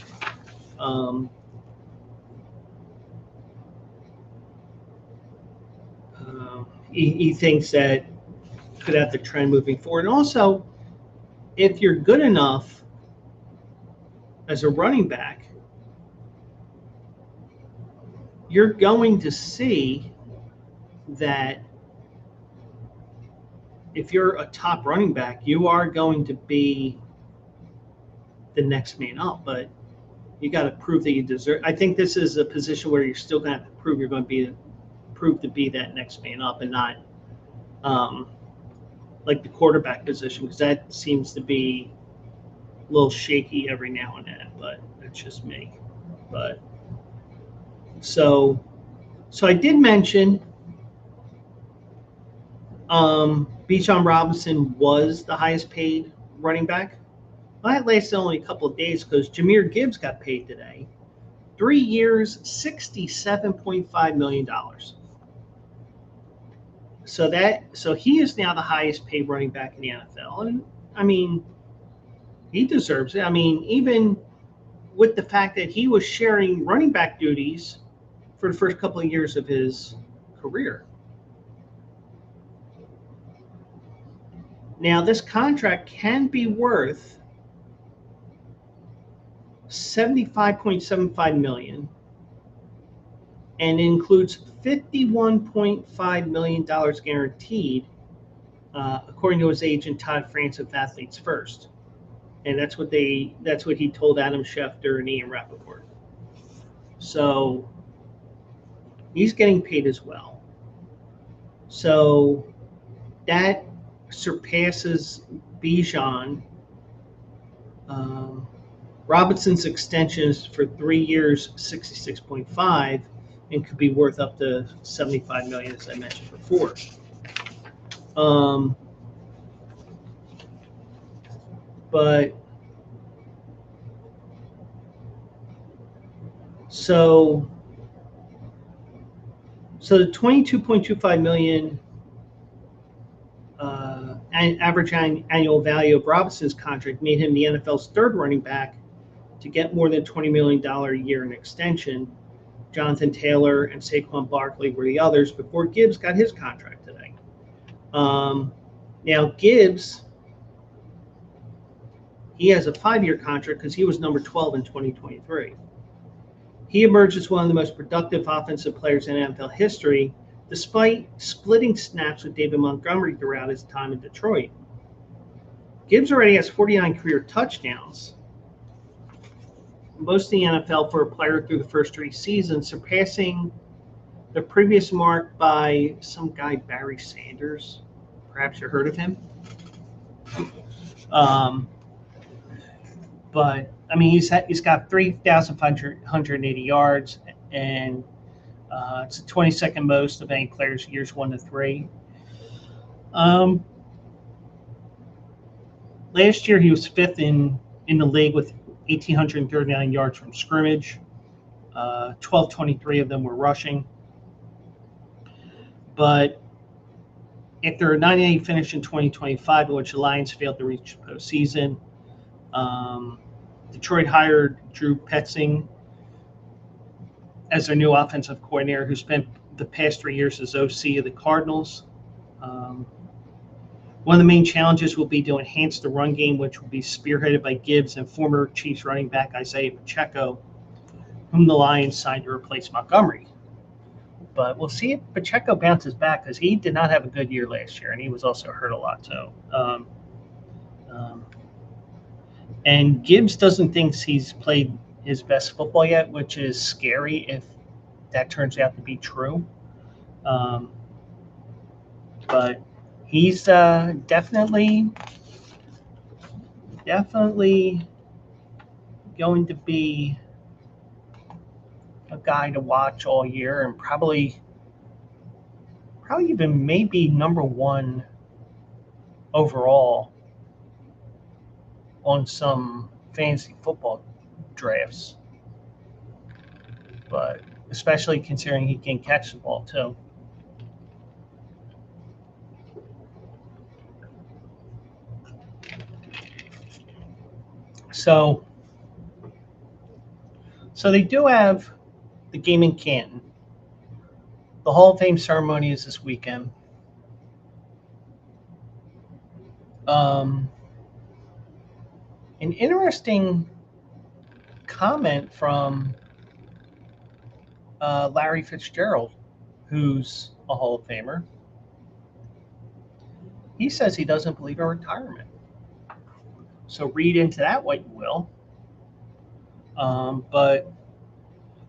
He thinks that could have the trend moving forward. And also, if you're good enough as a running back, you're going to see that if you're a top running back, you are going to be the next man up, but you got to prove that you deserve. I think this is a position where you're still going to have to prove you're going to be to be that next man up, and not like the quarterback position, because that seems to be a little shaky every now and then. But that's just me. But so I did mention Bijan Robinson was the highest paid running back. Well, that lasted only a couple of days because Jahmyr Gibbs got paid today. 3 years, $67.5 million. So he is now the highest paid running back in the NFL. And he deserves it. Even with the fact that he was sharing running back duties for the first couple of years of his career. Now, this contract can be worth $75.75 million and includes $51.5 million guaranteed, according to his agent Todd France of Athletes First, and that's what he told Adam Schefter and Ian Rappaport. So He's getting paid as well. So that surpasses Bijan. Robinson's extensions for 3 years, 66.5, and could be worth up to 75 million, as I mentioned before. But so the 22.25 million average annual value of Robinson's contract made him the NFL's third running back to get more than $20 million a year in extension. Jonathan Taylor and Saquon Barkley were the others before Gibbs got his contract today. Now, Gibbs, he has a 5-year contract because he was number 12 in 2023. He emerged as one of the most productive offensive players in NFL history, despite splitting snaps with David Montgomery throughout his time in Detroit. Gibbs already has 49 career touchdowns, most in the NFL for a player through the first 3 seasons, surpassing the previous mark by some guy, Barry Sanders. Perhaps you heard of him. But I mean, he's got 3,580 yards, and it's the 22nd most of any players years 1 to 3. Last year he was 5th in the league with 1,839 yards from scrimmage. 1,223 of them were rushing. But after a 9-8 finish in 2025, in which the Lions failed to reach the postseason, Detroit hired Drew Petzing as their new offensive coordinator, who spent the past 3 years as OC of the Cardinals. One of the main challenges will be to enhance the run game, which will be spearheaded by Gibbs and former Chiefs running back Isaiah Pacheco, whom the Lions signed to replace Montgomery. But we'll see if Pacheco bounces back, because he did not have a good year last year, and he was also hurt a lot. So, and Gibbs doesn't think he's played his best football yet, which is scary if that turns out to be true. But he's definitely going to be a guy to watch all year, and probably even maybe number 1 overall on some fantasy football drafts. But especially considering he can catch the ball too. So they do have the game in Canton. The Hall of Fame ceremony is this weekend. An interesting comment from Larry Fitzgerald, who's a Hall of Famer. He says he doesn't believe in retirement. So read into that what you will. But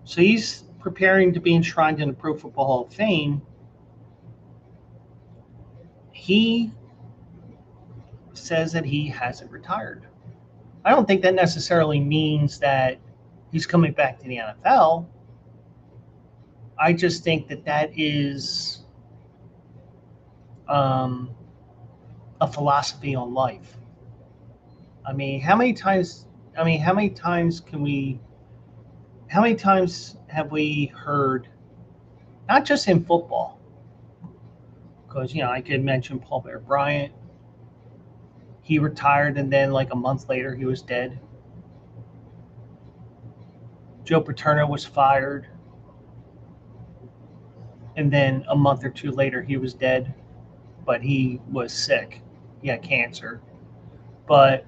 so he's preparing to be enshrined in the Pro Football Hall of Fame. He says that he hasn't retired. I don't think that necessarily means that he's coming back to the NFL. I just think that is a philosophy on life. I mean, how many times have we heard, not just in football, because, I could mention Paul Bear Bryant. He retired, and then like a month later, he was dead. Joe Paterno was fired, and then a month or 2 later, he was dead, but he was sick. He had cancer. But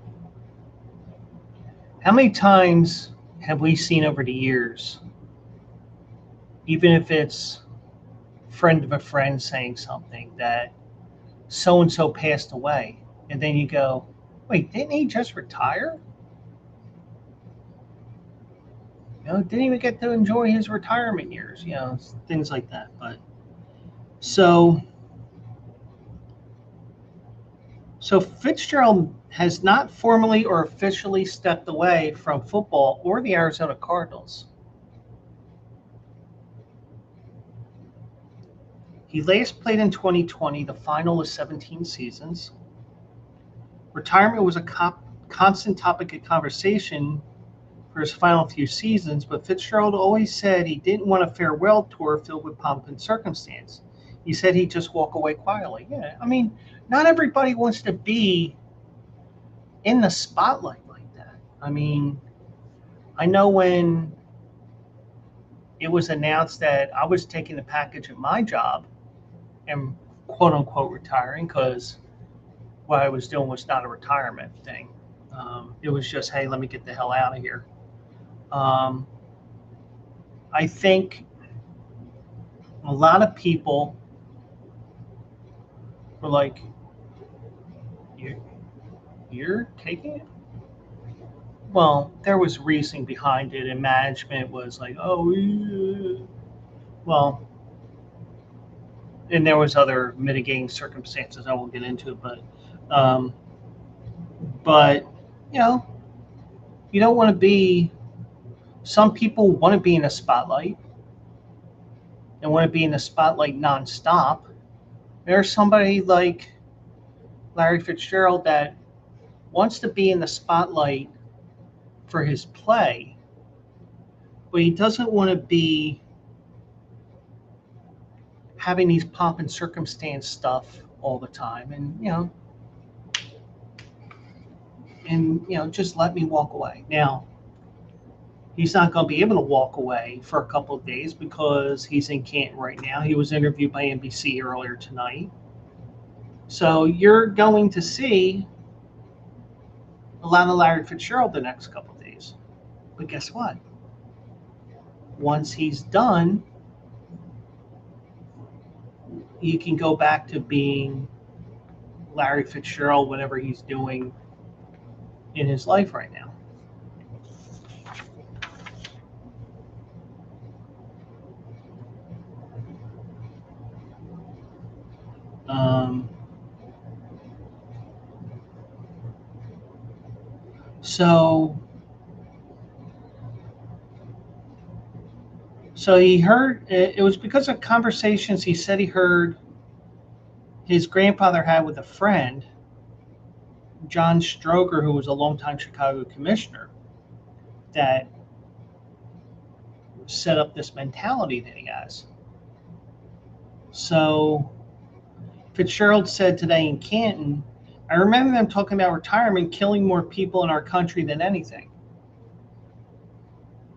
how many times have we seen over the years, even if it's a friend of a friend saying something, that so-and-so passed away, and then you go, wait, didn't he just retire? Didn't even get to enjoy his retirement years, things like that. But so Fitzgerald has not formally or officially stepped away from football or the Arizona Cardinals. He last played in 2020, the final of 17 seasons. Retirement was a constant topic of conversation for his final few seasons, but Fitzgerald always said he didn't want a farewell tour filled with pomp and circumstance. He said he'd just walk away quietly. Yeah, I mean, not everybody wants to be in the spotlight like that. I mean, I know when it was announced that I was taking the package at my job and quote unquote retiring, because what I was doing was not a retirement thing. It was just, hey, let me get the hell out of here. I think a lot of people were like, you're taking it? Well, there was reasoning behind it, and management was like, oh, yeah. Well, and there was other mitigating circumstances I won't get into, but you don't want to be. Some people want to be in the spotlight and want to be in the spotlight nonstop. There's somebody like Larry Fitzgerald that wants to be in the spotlight for his play, but he doesn't want to be having these pomp and circumstance stuff all the time, and just let me walk away. Now, he's not going to be able to walk away for a couple of days because he's in Canton right now. He was interviewed by NBC earlier tonight. So you're going to see a lot of Larry Fitzgerald the next couple of days. But guess what? Once he's done, you can go back to being Larry Fitzgerald, whatever he's doing in his life right now. So he heard, it was because of conversations he said he heard his grandfather had with a friend, John Stroger, who was a longtime Chicago commissioner, that set up this mentality that he has. So Fitzgerald said today in Canton, I remember them talking about retirement killing more people in our country than anything.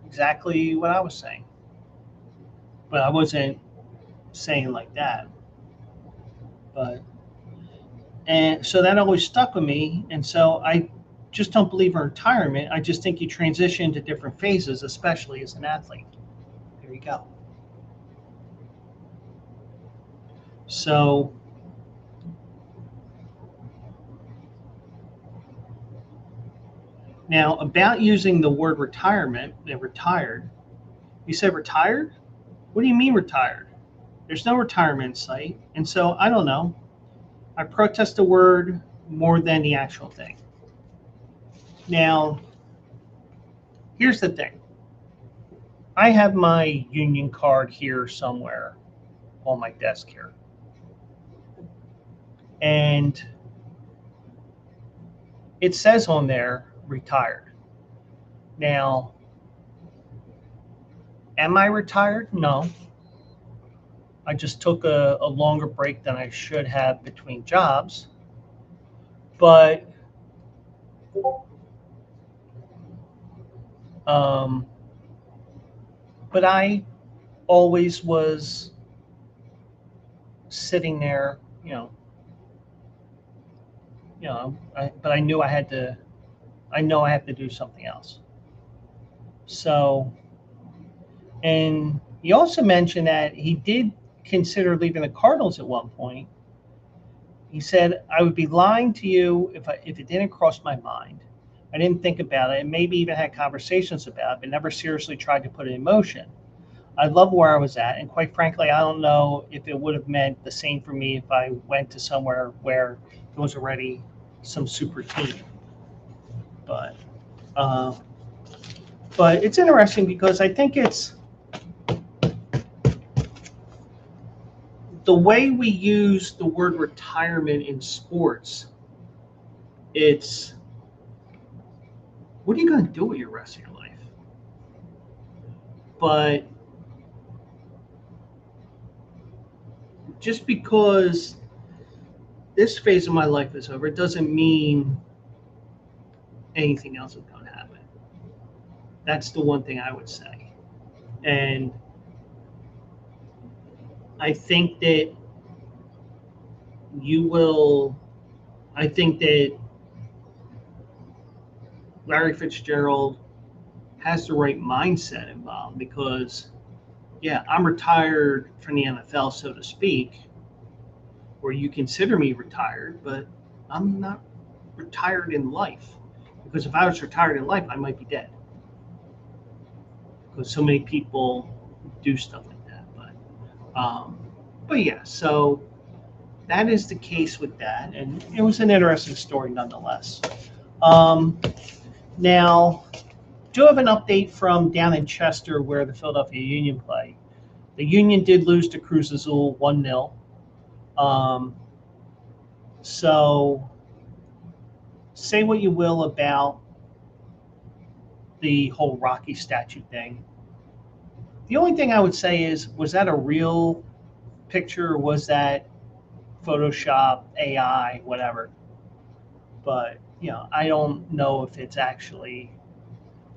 Exactly what I was saying. But I wasn't saying like that. And so that always stuck with me. And so I just don't believe in retirement. I just think you transition to different phases, especially as an athlete. There you go. So now about using the word retirement and retired, you said retired? What do you mean retired? There's no retirement in sight. And so I don't know. I protest the word more than the actual thing. Now, here's the thing. I have my union card here somewhere on my desk here. And it says on there, retired. Now, am I retired? No. I just took a longer break than I should have between jobs. But I always was sitting there, but I knew I have to do something else. So, and he also mentioned that he did consider leaving the Cardinals at one point. He said, I would be lying to you if it didn't cross my mind. I didn't think about it, and maybe even had conversations about it, but never seriously tried to put it in motion. I love where I was at, and quite frankly, I don't know if it would have meant the same for me if I went to somewhere where there was already some super team. But uh, but it's interesting because I think it's the way we use the word retirement in sports. It's what are you going to do with your rest of your life? But just because this phase of my life is over, it doesn't mean anything else is going to happen. That's the one thing I would say. And I think that I think that Larry Fitzgerald has the right mindset involved because, yeah, I'm retired from the NFL, so to speak, or you consider me retired, but I'm not retired in life. Because if I was retired in life, I might be dead. Because so many people do stuff like that. But yeah, so that is the case with that. And it was an interesting story nonetheless. Now, do have an update from down in Chester where the Philadelphia Union play. The Union did lose to Cruz Azul 1-0. So say what you will about the whole Rocky statue thing. The only thing I would say is, was that a real picture or was that Photoshop, AI, whatever? But, I don't know if it's actually,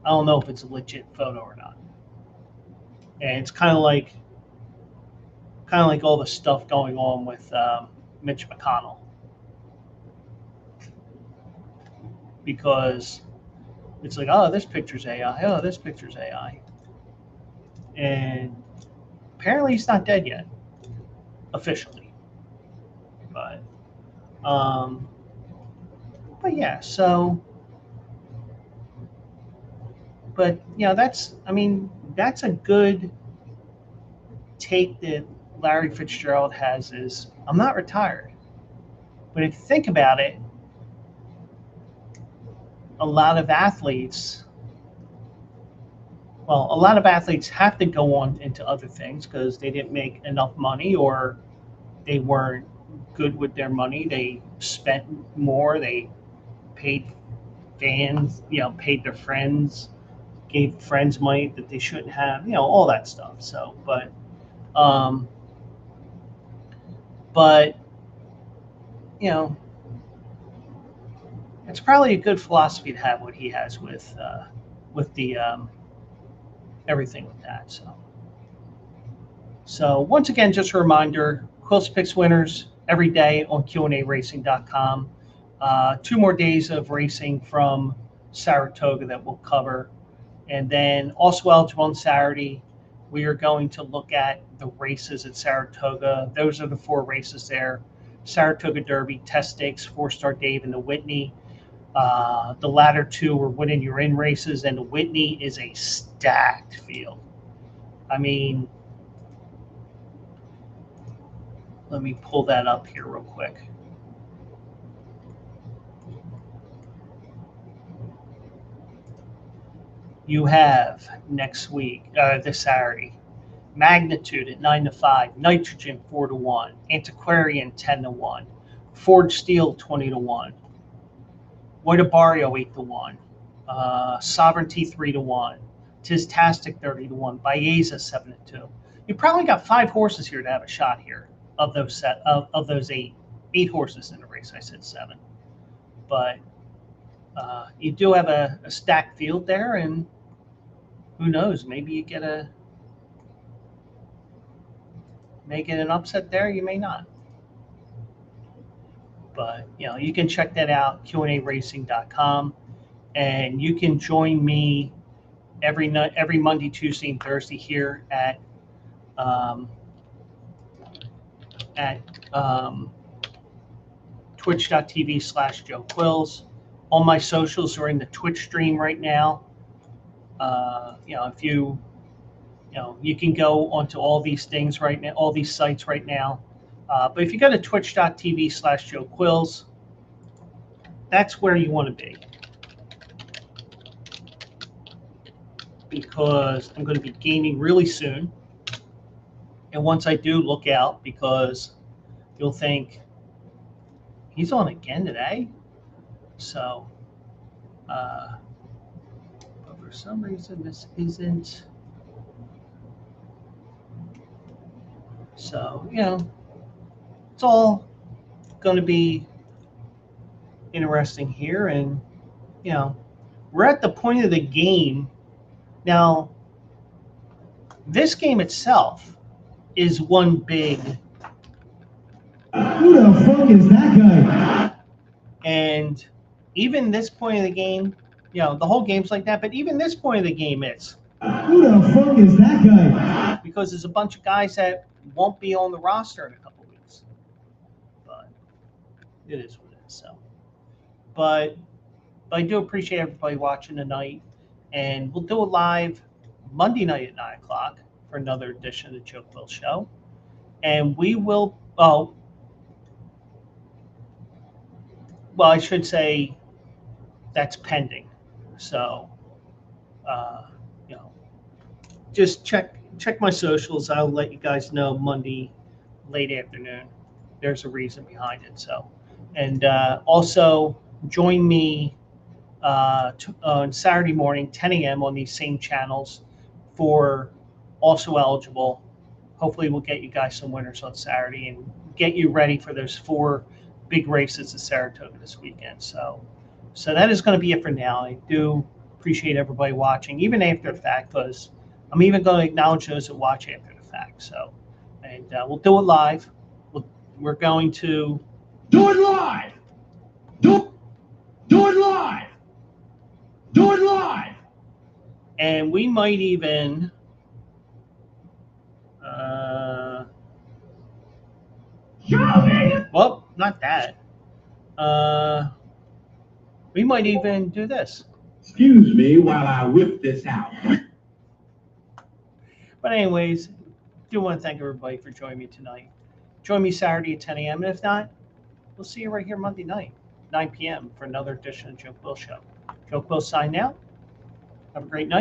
I don't know if it's a legit photo or not. And it's kind of like all the stuff going on with Mitch McConnell. Because it's like, oh, this picture's AI. Oh, this picture's AI. And apparently he's not dead yet, officially. But yeah, so, but that's a good take that Larry Fitzgerald has is, I'm not retired. But if you think about it, a lot of athletes have to go on into other things because they didn't make enough money or they weren't good with their money. They spent more. They paid fans, paid their friends, gave friends money that they shouldn't have, all that stuff. So, but it's probably a good philosophy to have what he has with the everything with that. So once again, just a reminder: Quills Picks winners every day on QandARacing.com. 2 more days of racing from Saratoga that we'll cover, and then also eligible on Saturday. We are going to look at the races at Saratoga. Those are the 4 races there: Saratoga Derby, Test Stakes, 4-Star Dave, and the Whitney. The latter 2 are win and you're in races, and the Whitney is a stacked field. I mean, let me pull that up here real quick. You have next week, this Saturday, Magnitude at 9-5, Nitrogen 4-1, Antiquarian 10-1, Ford Steel 20-1, Witabario 8-1, Sovereignty 3-1, Tistastic 30-1, Baeza 7-2. You probably got 5 horses here to have a shot here of those of those 8 horses in the race. I said 7, but you do have a stacked field there, and who knows? Maybe you get an upset there. You may not. But you can check that out, QandARacing.com, and you can join me every Monday, Tuesday, and Thursday here at twitch.tv/Joe Quills, all my socials are in the Twitch stream right now. If you can go onto all these things right now, all these sites right now. But if you go to twitch.tv/Joe Quills, that's where you want to be. Because I'm going to be gaming really soon. And once I do, look out, because you'll think, he's on again today? So, but for some reason, this isn't. So, it's all going to be interesting here. And, we're at the point of the game. Now, this game itself is one big. Who the fuck is that guy? And even this point of the game, the whole game's like that, but even this point of the game is. Who the fuck is that guy? Because there's a bunch of guys that won't be on the roster in a couple weeks. But it is what it is. So, but I do appreciate everybody watching tonight. And we'll do a live Monday night at 9 o'clock for another edition of the Joe Quill Show. And we will, I should say that's pending. So, just check my socials. I'll let you guys know Monday late afternoon. There's a reason behind it. So, and also join me on Saturday morning, 10 a.m. on these same channels for Also Eligible. Hopefully we'll get you guys some winners on Saturday and get you ready for those 4 big races at Saratoga this weekend. So that is going to be it for now. I do appreciate everybody watching, even after the fact, because I'm even going to acknowledge those that watch after the fact. So, and we'll do it live. We're going to Do it live! Do it live! Do it live! And we might even Show me! well, not that. We might even do this. Excuse me while I whip this out. But anyways, do want to thank everybody for joining me tonight. Join me Saturday at 10 a.m. And if not, we'll see you right here Monday night, 9 p.m. for another edition of Joe Quill Show. Joe Quill signing out. Have a great night.